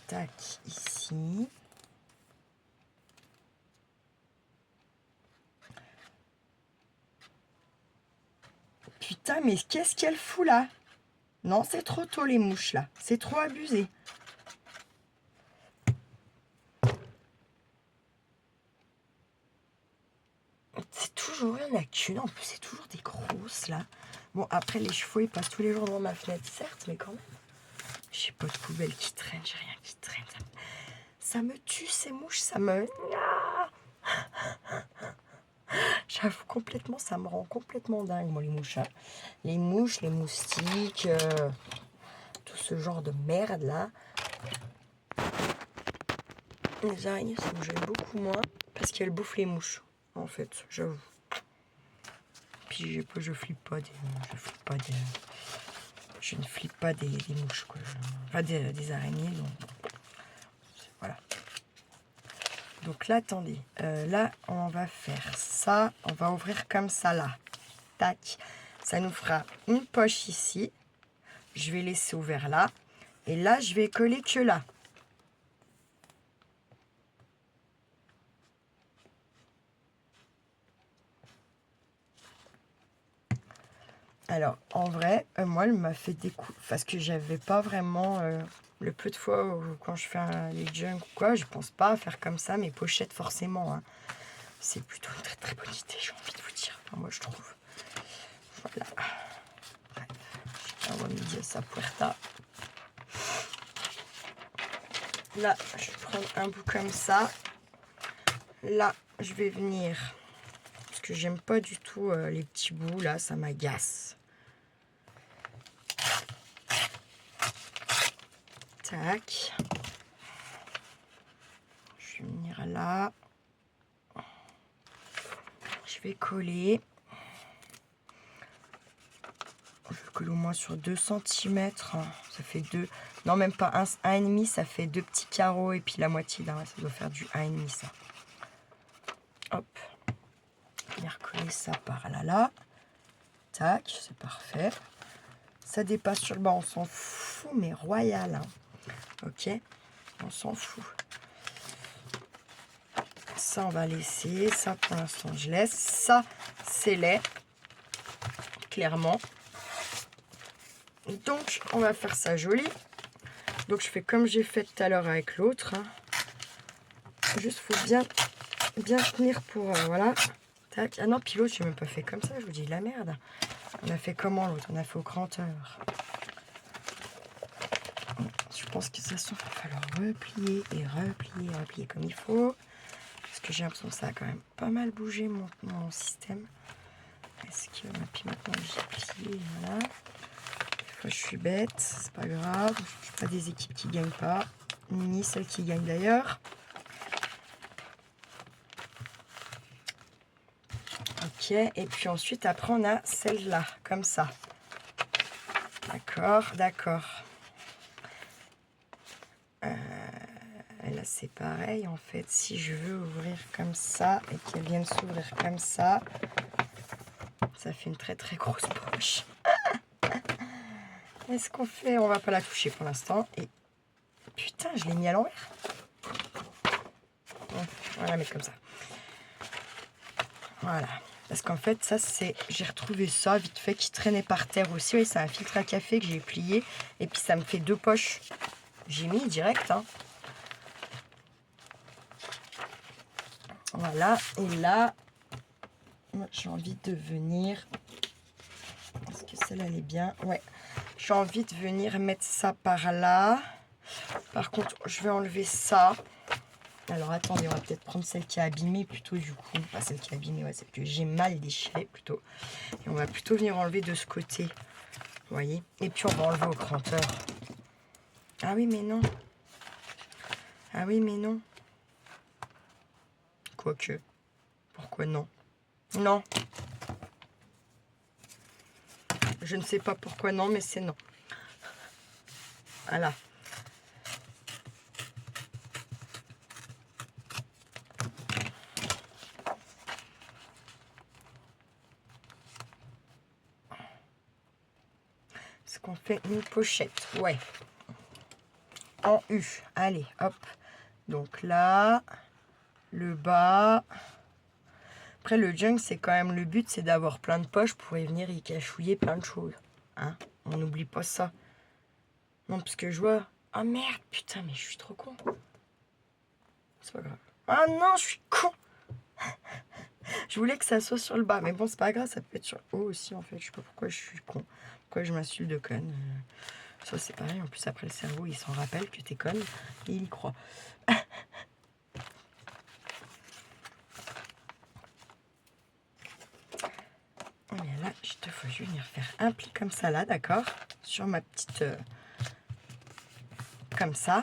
Tac, ici. Putain, mais qu'est-ce qu'elle fout là? Non, c'est trop tôt les mouches là. C'est trop abusé. C'est toujours rien qu'une. En plus, c'est toujours des grosses là. Bon, après, les chevaux, ils passent tous les jours devant ma fenêtre, certes, mais quand même. J'ai pas de poubelle qui traîne, j'ai rien qui traîne. Ça me tue ces mouches, ça me... J'avoue complètement, ça me rend complètement dingue, moi, les mouches. Hein. Les mouches, les moustiques, tout ce genre de merde là. Les araignées, ça me gêne beaucoup moins parce qu'elles bouffent les mouches, en fait, j'avoue. Puis je flippe pas des... Je ne flippe pas des mouches, quoi. Enfin, des araignées, donc... Voilà. Donc là, attendez. Là, on va faire ça. On va ouvrir comme ça, là. Tac. Ça nous fera une poche ici. Je vais laisser ouvert là. Et là, je vais coller que là. Alors, en vrai, moi, elle m'a fait des coups. Parce que j'avais pas vraiment... le peu de fois où, quand je fais les junk ou quoi, je pense pas à faire comme ça mes pochettes forcément. Hein. C'est plutôt une très très bonne idée, j'ai envie de vous dire. Enfin, moi, je trouve. Voilà. Bref, on va me dire ça puerta. Là, je vais prendre un bout comme ça. Là, je vais venir... Parce que j'aime pas du tout les petits bouts, là, ça m'agace. Tac. Je vais venir là. Je vais coller. Je vais coller au moins sur 2 cm. Ça fait 2... Non, même pas 1,5. Ça fait 2 petits carreaux et puis la moitié là. Ça doit faire du 1,5 ça. Hop. Venir coller ça par là, là. Tac, c'est parfait. Ça dépasse sur le bas, on s'en fout, mais royal. Hein. Ok, on s'en fout. Ça, on va laisser. Ça, pour l'instant, je laisse. Ça, c'est laid. Clairement. Donc, on va faire ça joli. Donc, je fais comme j'ai fait tout à l'heure avec l'autre. Hein. Juste, faut bien tenir pour... voilà. Tac. Ah non, puis l'autre, je n'ai même pas fait comme ça. Je vous dis de la merde. On a fait comment l'autre? On a fait au cranteur. Je pense que ça il va falloir replier et replier comme il faut. Parce que j'ai l'impression que ça a quand même pas mal bougé mon système. Est-ce que... Puis maintenant j'ai plié, voilà. Des fois je suis bête, c'est pas grave. Je suis pas des équipes qui gagnent pas. Ni celles qui gagnent d'ailleurs. Ok, et puis ensuite, après, on a celle-là, comme ça. D'accord, d'accord. Là, c'est pareil, en fait. Si je veux ouvrir comme ça et qu'elle vienne s'ouvrir comme ça, ça fait une très très grosse poche. Qu'est-ce qu'on fait? On va pas la toucher pour l'instant. Et putain, je l'ai mis à l'envers. Bon, on va la mettre comme ça. Voilà. Parce qu'en fait, ça, c'est... J'ai retrouvé ça vite fait qui traînait par terre aussi. Oui, c'est un filtre à café que j'ai plié. Et puis, ça me fait 2 poches. J'ai mis direct, hein. Voilà. Et là, moi, j'ai envie de venir... Est-ce que celle-là, elle est bien? Ouais. J'ai envie de venir mettre ça par là. Par contre, je vais enlever ça. Alors, attendez, on va peut-être prendre celle qui est abîmée plutôt du coup. Pas celle qui est abîmée, ouais, celle que j'ai mal déchirée plutôt. Et on va plutôt venir enlever de ce côté. Vous voyez? Et puis, on va enlever au cranteur. Ah oui, mais non. Ah oui, mais non. Quoique. Pourquoi non? Non. Je ne sais pas pourquoi non, mais c'est non. Voilà. Est-ce qu'on fait une pochette? Ouais. En U. Allez, hop. Donc là, le bas. Après, le junk, c'est quand même le but, c'est d'avoir plein de poches pour y venir y cachouiller plein de choses. Hein? On n'oublie pas ça. Non, parce que je vois... Ah merde, putain, mais je suis trop con. C'est pas grave. Ah non, je suis con. Je voulais que ça soit sur le bas, mais bon, c'est pas grave, ça peut être sur le haut aussi, en fait. Je sais pas pourquoi je suis con. Pourquoi je m'insulte de conne. Ça, c'est pareil. En plus, après, le cerveau, il s'en rappelle que t'es conne et il y croit. Et bien là, je vais venir faire un pli comme ça, là, d'accord? Sur ma petite... comme ça.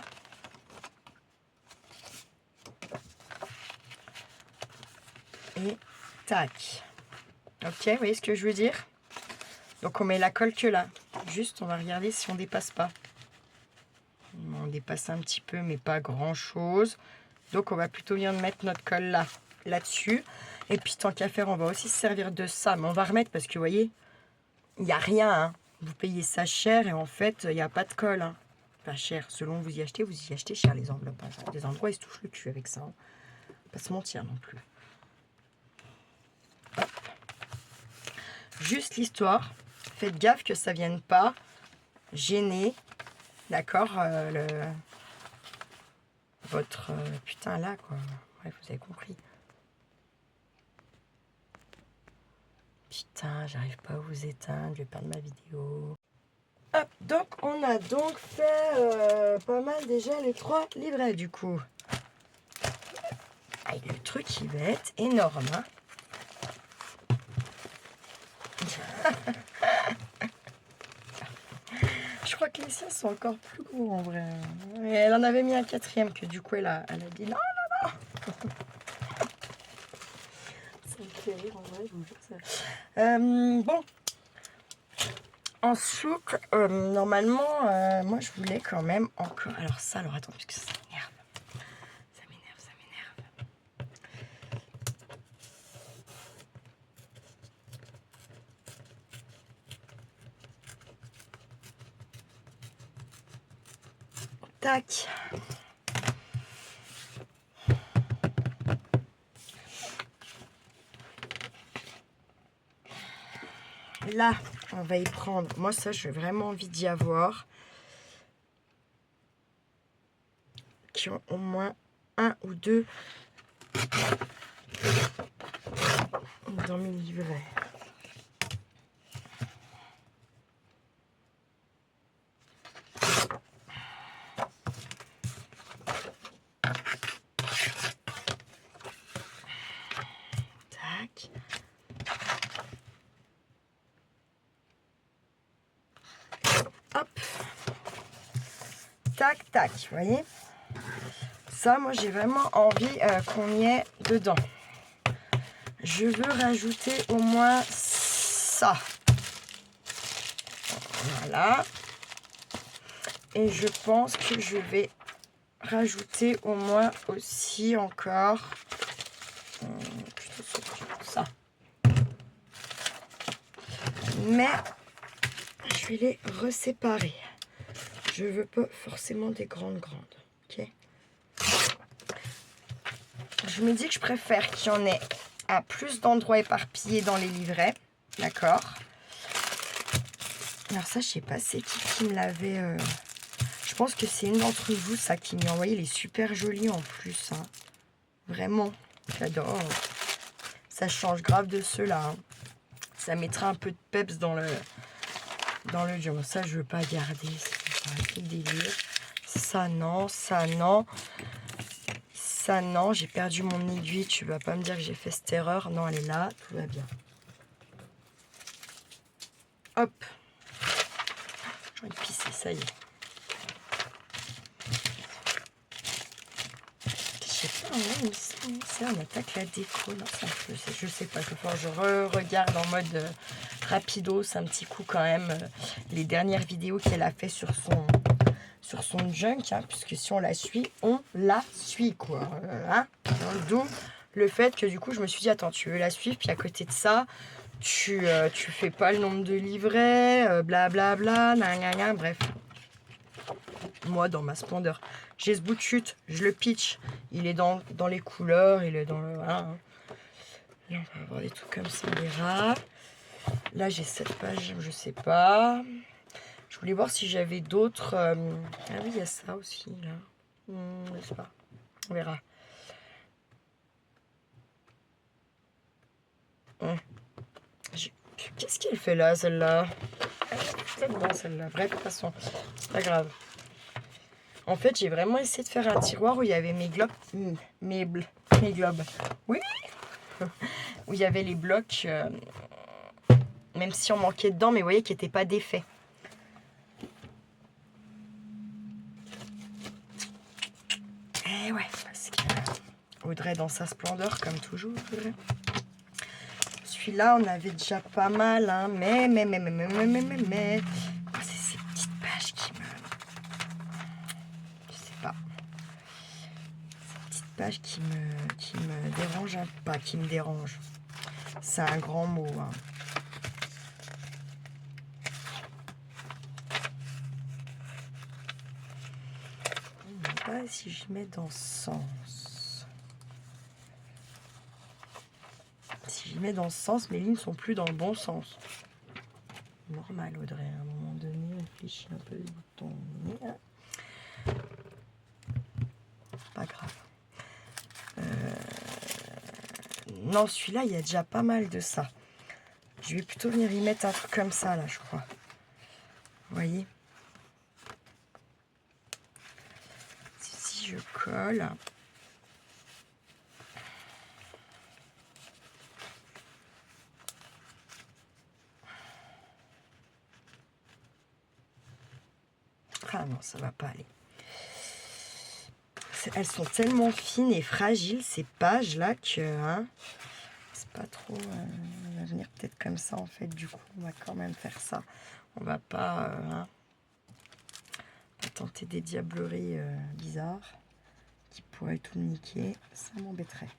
Et tac. Ok, vous voyez ce que je veux dire? Donc, on met la colle que là. Juste, on va regarder si on dépasse pas. On dépasse un petit peu, mais pas grand-chose. Donc, on va plutôt bien mettre notre colle là, là-dessus. Et puis, tant qu'à faire, on va aussi se servir de ça. Mais on va remettre parce que, vous voyez, il n'y a rien. Hein. Vous payez ça cher et en fait, il n'y a pas de colle. Hein. Enfin, cher. Selon vous y achetez cher les enveloppes. Hein. Des endroits, ils se touchent le cul avec ça. Hein. Pas se mentir non plus. Hop. Juste l'histoire. Faites gaffe que ça vienne pas gêner. D'accord votre... putain, là, quoi. Bref, vous avez compris. Putain, j'arrive pas à vous éteindre. Je vais perdre ma vidéo. Hop, donc, on a donc fait pas mal déjà les 3 livrets, du coup. Ah, le truc, il va être énorme, hein. Je crois que les siens sont encore plus gros, en vrai. Et elle en avait mis un 4e, que du coup, elle a dit non, non, non. Ça me fait rire, en vrai, je vous jure ça. Bon. Ensuite, normalement, moi, je voulais quand même encore... Alors ça, alors attends, parce que ça m'énerve. Ça m'énerve, ça m'énerve. Tac. Là, on va y prendre. Moi, ça, j'ai vraiment envie d'y avoir. Qui ont au moins 1 ou 2 dans mes livrets. Tac. Hop. Tac, tac, vous voyez? Ça, moi, j'ai vraiment envie qu'on y ait dedans. je veux rajouter au moins ça. Voilà. Et je pense que je vais rajouter au moins aussi encore ça. Mais je vais les reséparer. Je veux pas forcément des grandes. Ok. Je me dis que je préfère qu'il y en ait à plus d'endroits éparpillés dans les livrets. D'accord. Alors ça, je sais pas c'est qui me l'avait... Je pense que c'est une d'entre vous, ça, qui m'a envoyé. Il est super joli en plus. Hein. Vraiment, j'adore. Ça change grave de ceux-là. Hein. Ça mettra un peu de peps dans le dur. Ça, je veux pas garder. C'est un délire. Ça, non. Ça, non. Ça, non. J'ai perdu mon aiguille. Tu vas pas me dire que j'ai fait cette erreur. Non, elle est là. Tout va bien. Hop. J'ai envie de pisser. Ça y est. Je sais pas, ça, on attaque la déco. Non, ça, je sais pas. Je regarde en mode rapido. C'est un petit coup quand même. Les dernières vidéos qu'elle a fait sur son junk, hein, puisque si on la suit, quoi. Hein. D'où le fait que du coup, je me suis dit, attends, tu veux la suivre, puis à côté de ça, tu fais pas le nombre de livrets, blablabla, bref. Moi, dans ma splendeur, j'ai ce bout de chute, je le pitch, il est dans les couleurs, il est dans le... Voilà, hein. Là, on va avoir des trucs comme ça, on verra. Là, j'ai cette page, je sais pas. Je voulais voir si j'avais d'autres... Ah oui, il y a ça aussi, là. Je sais pas. On verra. Qu'est-ce qu'elle fait là, celle-là? C'est bon, celle-là. Bref, de toute façon, c'est pas grave. En fait, j'ai vraiment essayé de faire un tiroir où il y avait mes globes. Mes globes. Oui. Où il y avait les blocs. Même si on manquait dedans, mais vous voyez qu'il n'était pas d'effet. Eh ouais, parce que Audrey dans sa splendeur, comme toujours. Celui-là, on avait déjà pas mal, hein, mais c'est ces petites pages qui me... Je sais pas. Ces petites pages qui me dérangent, hein. Pas qui me dérangent. C'est un grand mot, hein. Je ne sais pas si je mets dans ce sens. Si je mets dans ce sens, mes lignes sont plus dans le bon sens. Normal, Audrey, à un moment donné, réfléchis un peu les boutons. Pas grave. Non, celui-là, il y a déjà pas mal de ça. Je vais plutôt venir y mettre un truc comme ça, là, je crois. Vous voyez? Si je colle... Ah non, ça va pas aller. Elles sont tellement fines et fragiles, ces pages-là, que... Hein, c'est pas trop... on va venir peut-être comme ça, en fait, du coup. On va quand même faire ça. On va pas... Hein, pas tenter des diableries bizarres qui pourraient tout niquer. Ça m'embêterait.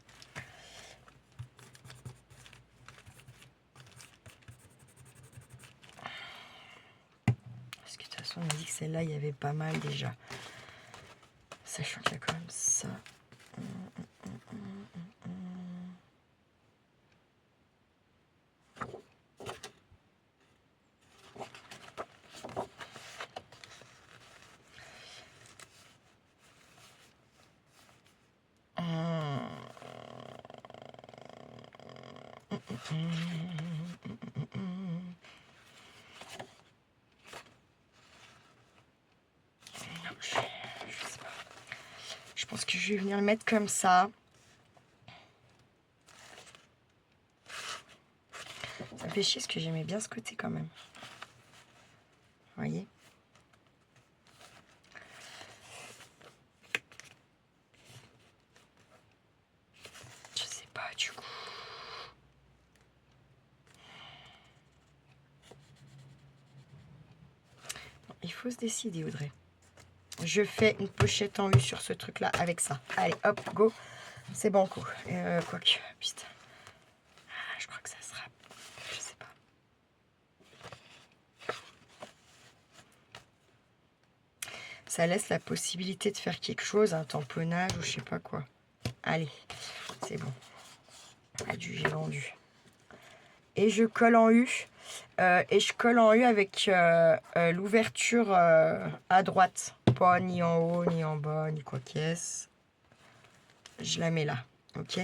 Parce que de toute façon, on a dit que celle-là, il y avait pas mal déjà. Sachant qu'il y a quand même ça. Je pense que je vais venir le mettre comme ça. Ça me fait chier parce que j'aimais bien ce côté quand même. Vous voyez? Je sais pas du coup. Il faut se décider, Audrey. Je fais une pochette en U sur ce truc-là avec ça. Allez, hop, go. C'est banco. Quoique, putain. Ah, je crois que ça sera... Je sais pas. Ça laisse la possibilité de faire quelque chose, un tamponnage ou je sais pas quoi. Allez, c'est bon. Adieu, j'ai vendu. Et je colle en U. Et je colle en U avec l'ouverture à droite. Pas ni en haut, ni en bas, ni quoi qu'est-ce. Je la mets là, ok.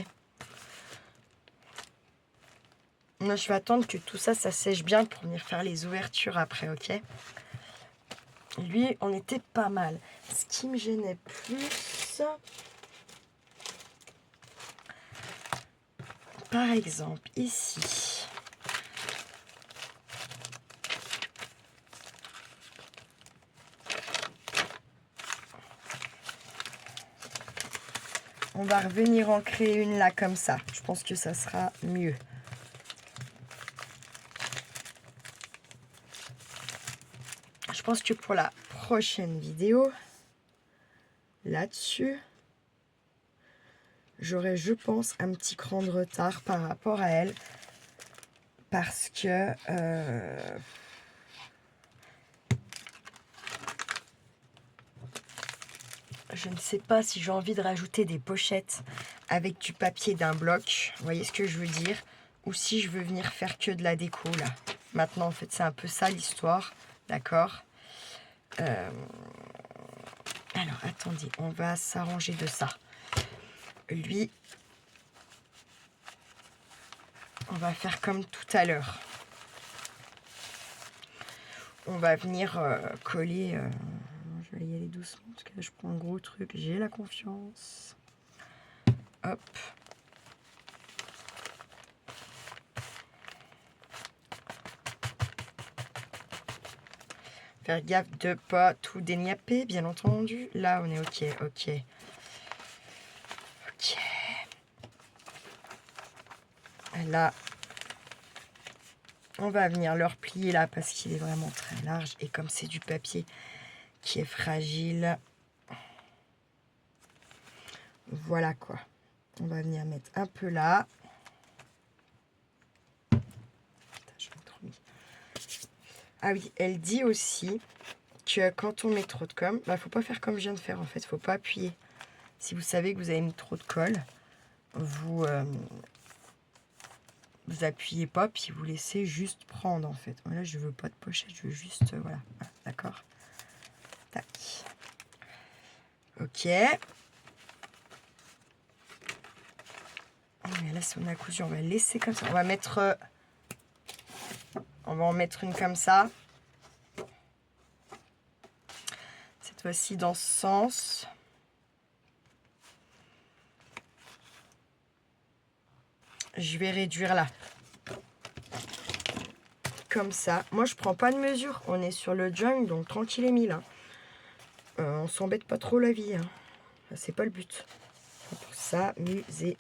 Moi, je vais attendre que tout ça, ça sèche bien pour venir faire les ouvertures après, ok. Lui, on était pas mal. Ce qui me gênait plus... Par exemple, ici... On va revenir en créer une là comme ça. Je pense que ça sera mieux. Je pense que pour la prochaine vidéo, là-dessus, j'aurai, je pense, un petit cran de retard par rapport à elle. Parce que... je ne sais pas si j'ai envie de rajouter des pochettes avec du papier d'un bloc. Vous voyez ce que je veux dire? Ou si je veux venir faire que de la déco, là. Maintenant, en fait, c'est un peu ça l'histoire. D'accord? Alors, attendez. On va s'arranger de ça. Lui, on va faire comme tout à l'heure. On va venir coller... je vais y aller doucement parce que là, je prends un gros truc. J'ai la confiance. Hop. Faire gaffe de pas tout déniapper, bien entendu. Là, on est ok, ok. Ok. Là, on va venir le replier là parce qu'il est vraiment très large. Et comme c'est du papier qui est fragile, voilà quoi. On va venir mettre un peu là. Putain, je l'ai trop mis. Ah oui, elle dit aussi que quand on met trop de colle, bah, faut pas faire comme je viens de faire en fait. Faut pas appuyer. Si vous savez que vous avez mis trop de colle, vous appuyez pas, puis vous laissez juste prendre en fait. Voilà, je veux pas de pochette, je veux juste, voilà, d'accord. Tac. Ok. Mais là, si on a cousu, on va laisser comme ça. On va mettre, on va en mettre une comme ça. Cette fois-ci dans ce sens. Je vais réduire là. Comme ça. Moi, je prends pas de mesure. On est sur le jungle, donc tranquille et mille. Hein. On s'embête pas trop la vie. Hein. C'est pas le but. Faut pour s'amuser.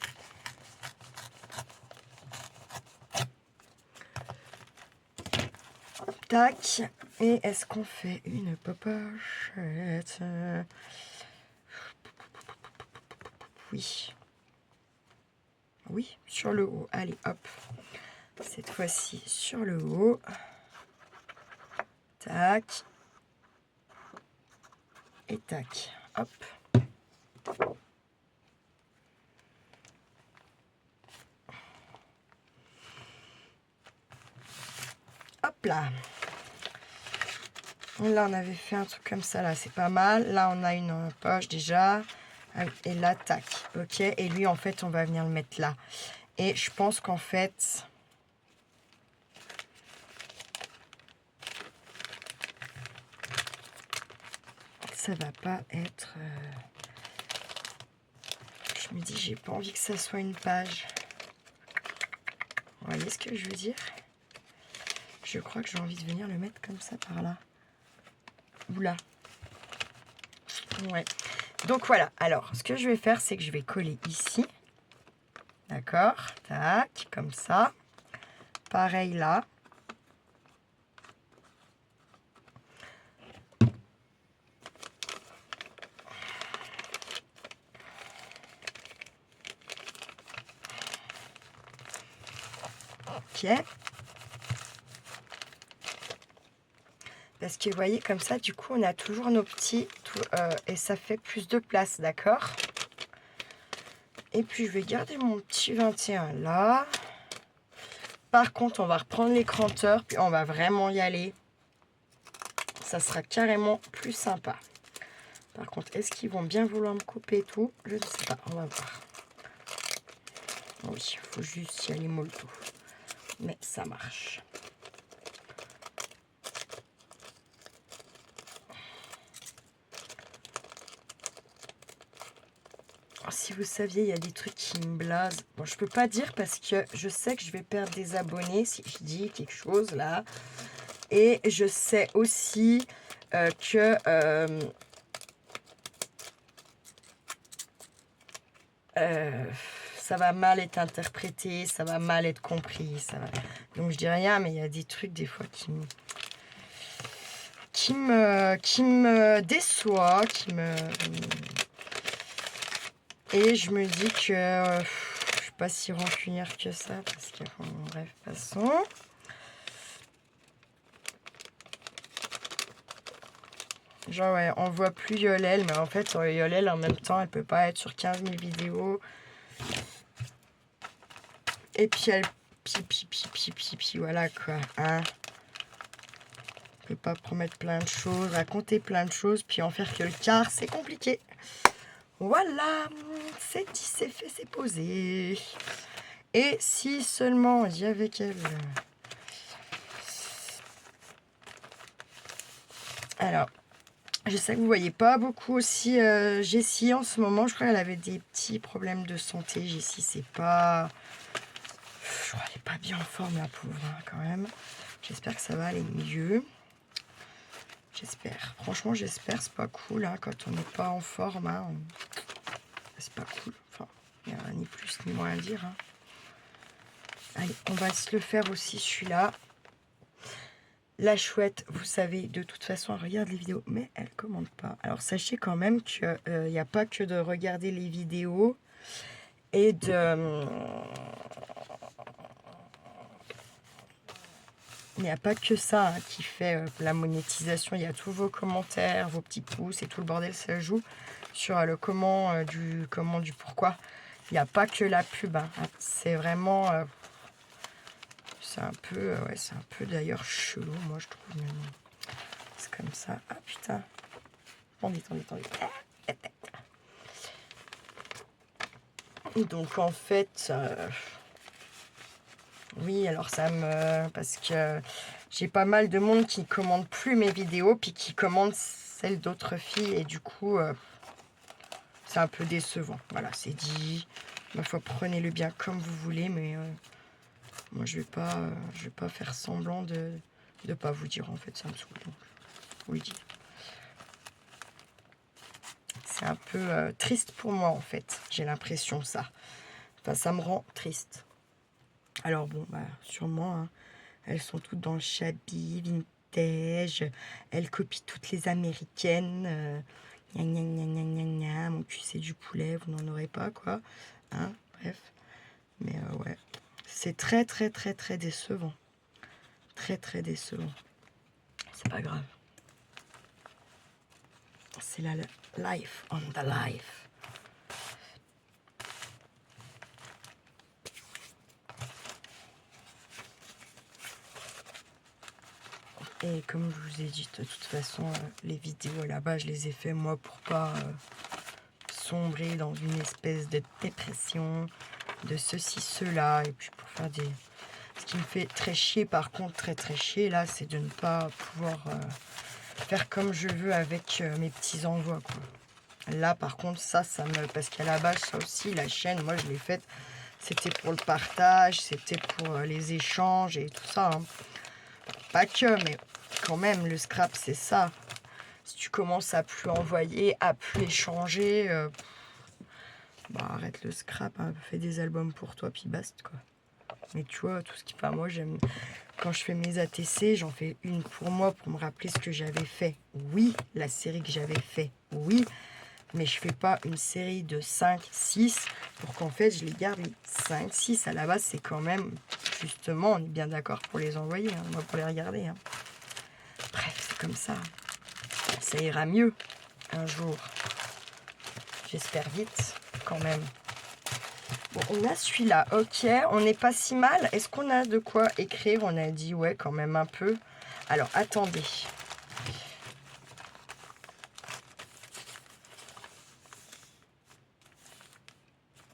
Tac. Et est-ce qu'on fait une pochette? Oui. Oui, sur le haut. Allez, hop. Cette fois-ci, sur le haut. Tac. Et tac. Hop. Hop là. Là, on avait fait un truc comme ça, là, c'est pas mal. Là, on a une poche déjà. Et là, tac. Ok. Et lui, en fait, on va venir le mettre là. Et je pense qu'en fait... ça va pas être... Je me dis, j'ai pas envie que ça soit une page. Vous voyez ce que je veux dire? Je crois que j'ai envie de venir le mettre comme ça par là. Ou là. Ouais. Donc voilà. Alors, ce que je vais faire, c'est que je vais coller ici. D'accord? Tac, comme ça. Pareil là. ok. Parce que vous voyez, comme ça, du coup, on a toujours nos petits, et ça fait plus de place, d'accord? Et puis, je vais garder mon petit 21 là. Par contre, on va reprendre les cranteurs, puis on va vraiment y aller. Ça sera carrément plus sympa. Par contre, est-ce qu'ils vont bien vouloir me couper tout? Je ne sais pas, on va voir. Oui, il faut juste y aller molto. Mais ça marche. Si vous saviez, il y a des trucs qui me blasent. Bon, je peux pas dire parce que je sais que je vais perdre des abonnés si je dis quelque chose là. Et je sais aussi que ça va mal être interprété, ça va mal être compris. Donc je dis rien, mais il y a des trucs des fois qui me déçoit, et je me dis que je suis pas si rancunière que ça, parce que bon, bref, passons. Genre ouais, on voit plus Yolelle, mais en fait Yolelle en même temps elle peut pas être sur 15 000 vidéos. Et puis elle puis voilà quoi, hein. On peut pas promettre plein de choses, raconter plein de choses, puis en faire que le quart, c'est compliqué. Voilà, c'est dit, c'est fait, c'est posé. Et si seulement il y avait qu'elle... Alors, je sais que vous voyez pas beaucoup aussi Jessie en ce moment. Je crois qu'elle avait des petits problèmes de santé. Jessie, c'est pas... Je crois qu'elle est pas bien en forme, la pauvre, hein, quand même. J'espère que ça va aller mieux. J'espère. Franchement, j'espère. C'est pas cool, hein, quand on n'est pas en forme. Hein, c'est pas cool. Enfin, il n'y a ni plus ni moins à dire. Hein. Allez, on va se le faire aussi, celui-là. La chouette, vous savez, de toute façon, elle regarde les vidéos, mais elle commande pas. Alors, sachez quand même qu'il n'y a pas que de regarder les vidéos et de... Il n'y a pas que ça hein, qui fait la monétisation. Il y a tous vos commentaires, vos petits pouces et tout le bordel, ça joue sur le comment, du pourquoi. Il n'y a pas que la pub. Hein. C'est vraiment... c'est un peu... ouais, c'est un peu d'ailleurs chelou, moi, je trouve. C'est comme ça. Ah, putain. Attendez. Donc, en fait... oui, alors ça me... Parce que j'ai pas mal de monde qui commande plus mes vidéos, puis qui commande celles d'autres filles, et du coup, c'est un peu décevant. Voilà, c'est dit. Ma foi, prenez-le bien comme vous voulez, mais moi, je vais pas faire semblant de pas vous dire, en fait, ça me saoule. Donc, je vous le dis. C'est un peu triste pour moi, en fait. J'ai l'impression, ça. Enfin, ça me rend triste. Alors, bon, bah, sûrement... Hein, elles sont toutes dans le shabby, vintage. Elles copient toutes les américaines. Gna gna gna gna gna gna. Mon cul, c'est du poulet, vous n'en aurez pas, quoi. Hein, bref. Mais ouais. C'est très, très, très, très décevant. Très, très décevant. C'est pas grave. C'est la life on the life. Et comme je vous ai dit, de toute façon, les vidéos là-bas, je les ai fait moi pour pas sombrer dans une espèce de dépression, de ceci, cela, et puis pour faire des... Ce qui me fait très chier, par contre, très très chier, là, c'est de ne pas pouvoir faire comme je veux avec mes petits envois, quoi. Là, par contre, ça me... Parce qu'à la base, ça aussi, la chaîne, moi, je l'ai faite, c'était pour le partage, c'était pour les échanges et tout ça, hein. Pas que, mais quand même, le scrap, c'est ça. Si tu commences à plus envoyer, à plus échanger, bah arrête le scrap, hein, fais des albums pour toi, puis basta, quoi. Mais tu vois, tout ce qui... Enfin, moi, j'aime... Quand je fais mes ATC, j'en fais une pour moi, pour me rappeler ce que j'avais fait. Oui, la série que j'avais fait. Oui, mais je fais pas une série de 5, 6 pour qu'en fait je les garde les 5, 6. À la base, c'est quand même, justement, on est bien d'accord pour les envoyer, hein, moi pour les regarder. Hein. Bref, c'est comme ça. Ça ira mieux un jour. J'espère vite, quand même. Bon, on a celui-là, ok, on n'est pas si mal. Est-ce qu'on a de quoi écrire? On a dit, ouais, quand même un peu. Alors, attendez.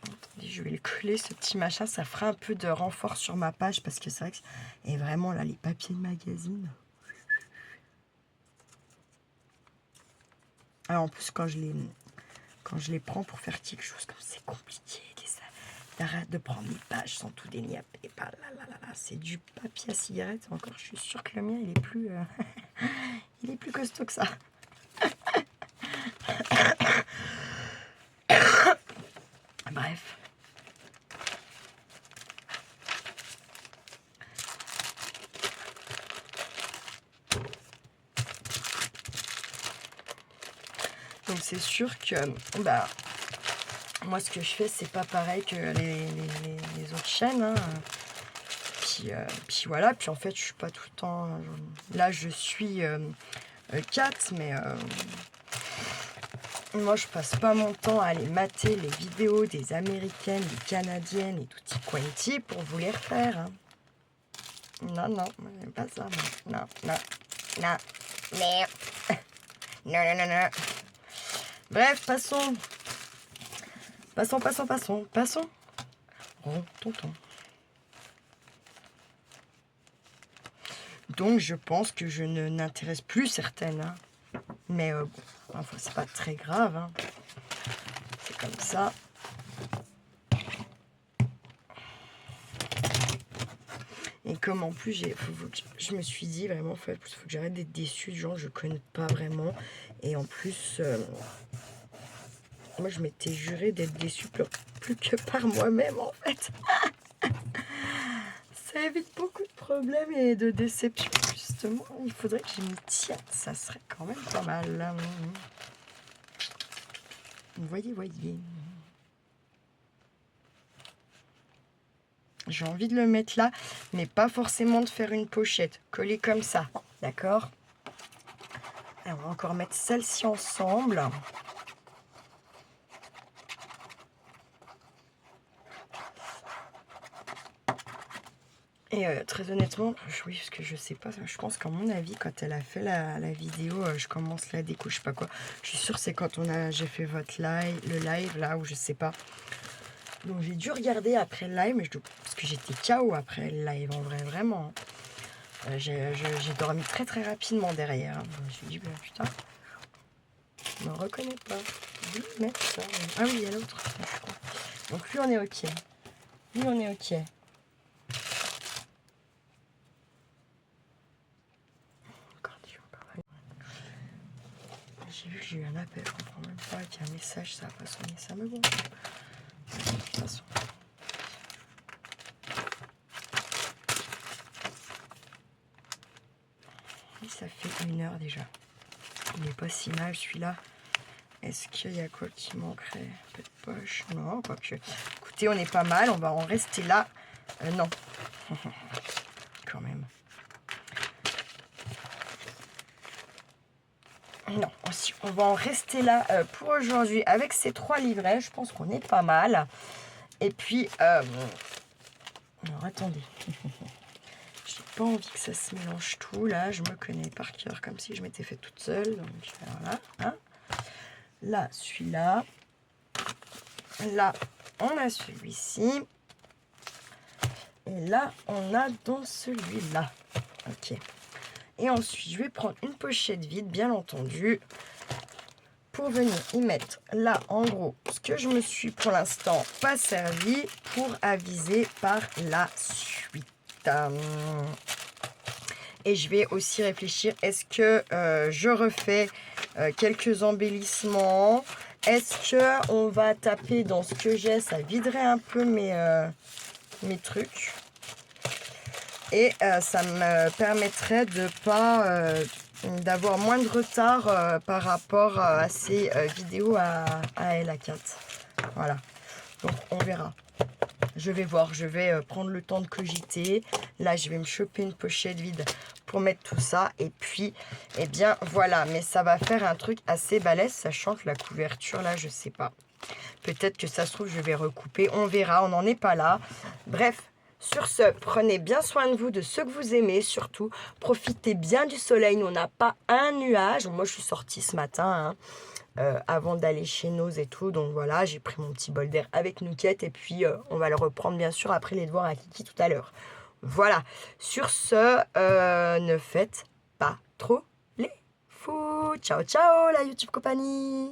Attendez, je vais le coller, ce petit machin. Ça fera un peu de renfort sur ma page, parce que c'est vrai que... Et vraiment, là, les papiers de magazine... Alors, en plus, quand je les prends pour faire quelque chose comme c'est compliqué, d'arrêter de prendre les pages sans tout déniapper. C'est du papier à cigarette. Encore, je suis sûre que le mien, il est plus, il est plus costaud que ça. Bref. Donc c'est sûr que bah, moi ce que je fais c'est pas pareil que les autres chaînes. Hein. Puis voilà, puis en fait je suis pas tout le temps... là je suis 4, mais moi je passe pas mon temps à aller mater les vidéos des américaines, des canadiennes et tutti quanti pour vous les refaire. Hein. Non, non, j'aime pas ça. Moi. Non, non, non, non, non, non, non, non. Bref, passons. Passons. Oh, tonton. Donc, je pense que je n'intéresse plus certaines. Hein. Mais bon, enfin, c'est pas très grave. Hein. C'est comme ça. Et comme en plus, je me suis dit vraiment, il faut que j'arrête d'être déçue de gens que je connais pas vraiment. Et en plus... moi, je m'étais juré d'être déçue plus que par moi-même, en fait. Ça évite beaucoup de problèmes et de déceptions, justement. Il faudrait que je m'y tienne. Ça serait quand même pas mal. Voyez. J'ai envie de le mettre là, mais pas forcément de faire une pochette. Coller comme ça, d'accord? On va encore mettre celle-ci ensemble. Et très honnêtement, oui, parce que je sais pas, je pense qu'à mon avis, quand elle a fait la vidéo, je commence la déco, je sais pas quoi. Je suis sûre que c'est quand j'ai fait le live là, où je sais pas. Donc j'ai dû regarder après le live, parce que j'étais KO après le live, en vrai, vraiment. J'ai dormi très très rapidement derrière. Hein. Je me suis dit, bah, putain, je me reconnais pas. Je vais mettre ça. Ah oui, il y a l'autre. Donc lui, on est ok. J'ai vu que j'ai eu un appel, je comprends même pas, qu'il y a un message, ça va pas sonner, ça me gonfle. De toute façon. Et ça fait 1 heure déjà. Il n'est pas si mal celui-là. Est-ce qu'il y a quoi qui manquerait? Un peu de poche? Non, quoique. Écoutez, on est pas mal, on va en rester là. Non. Quand même. Non, on va en rester là pour aujourd'hui avec ces 3 livrets. Je pense qu'on est pas mal. Et puis, alors attendez. J'ai pas envie que ça se mélange tout. Là, je me connais par cœur comme si je m'étais fait toute seule. Donc voilà. Hein. Là, celui-là. Là, on a celui-ci. Et là, on a dans celui-là. Ok. Et ensuite, je vais prendre une pochette vide, bien entendu, pour venir y mettre là, en gros, ce que je me suis pour l'instant pas servi pour aviser par la suite. Et je vais aussi réfléchir, est-ce que je refais quelques embellissements? Est-ce que on va taper dans ce que j'ai? Ça viderait un peu mes trucs. Et ça me permettrait de pas d'avoir moins de retard par rapport à ces vidéos à elle, à Kat. Voilà, donc on verra. Je vais voir, je vais prendre le temps de cogiter. Là, je vais me choper une pochette vide pour mettre tout ça. Et puis, eh bien, voilà. Mais ça va faire un truc assez balèze, sachant que la couverture, là, je sais pas. Peut-être que ça se trouve, je vais recouper. On verra, on n'en est pas là. Bref, sur ce, prenez bien soin de vous, de ceux que vous aimez, surtout. Profitez bien du soleil. Nous, on n'a pas un nuage. Moi, je suis sortie ce matin, avant d'aller chez Nose et tout. Donc voilà, j'ai pris mon petit bol d'air avec Nouquette. Et puis, on va le reprendre, bien sûr, après les devoirs à Kiki tout à l'heure. Voilà. Sur ce, ne faites pas trop les fous. Ciao, ciao, la YouTube compagnie.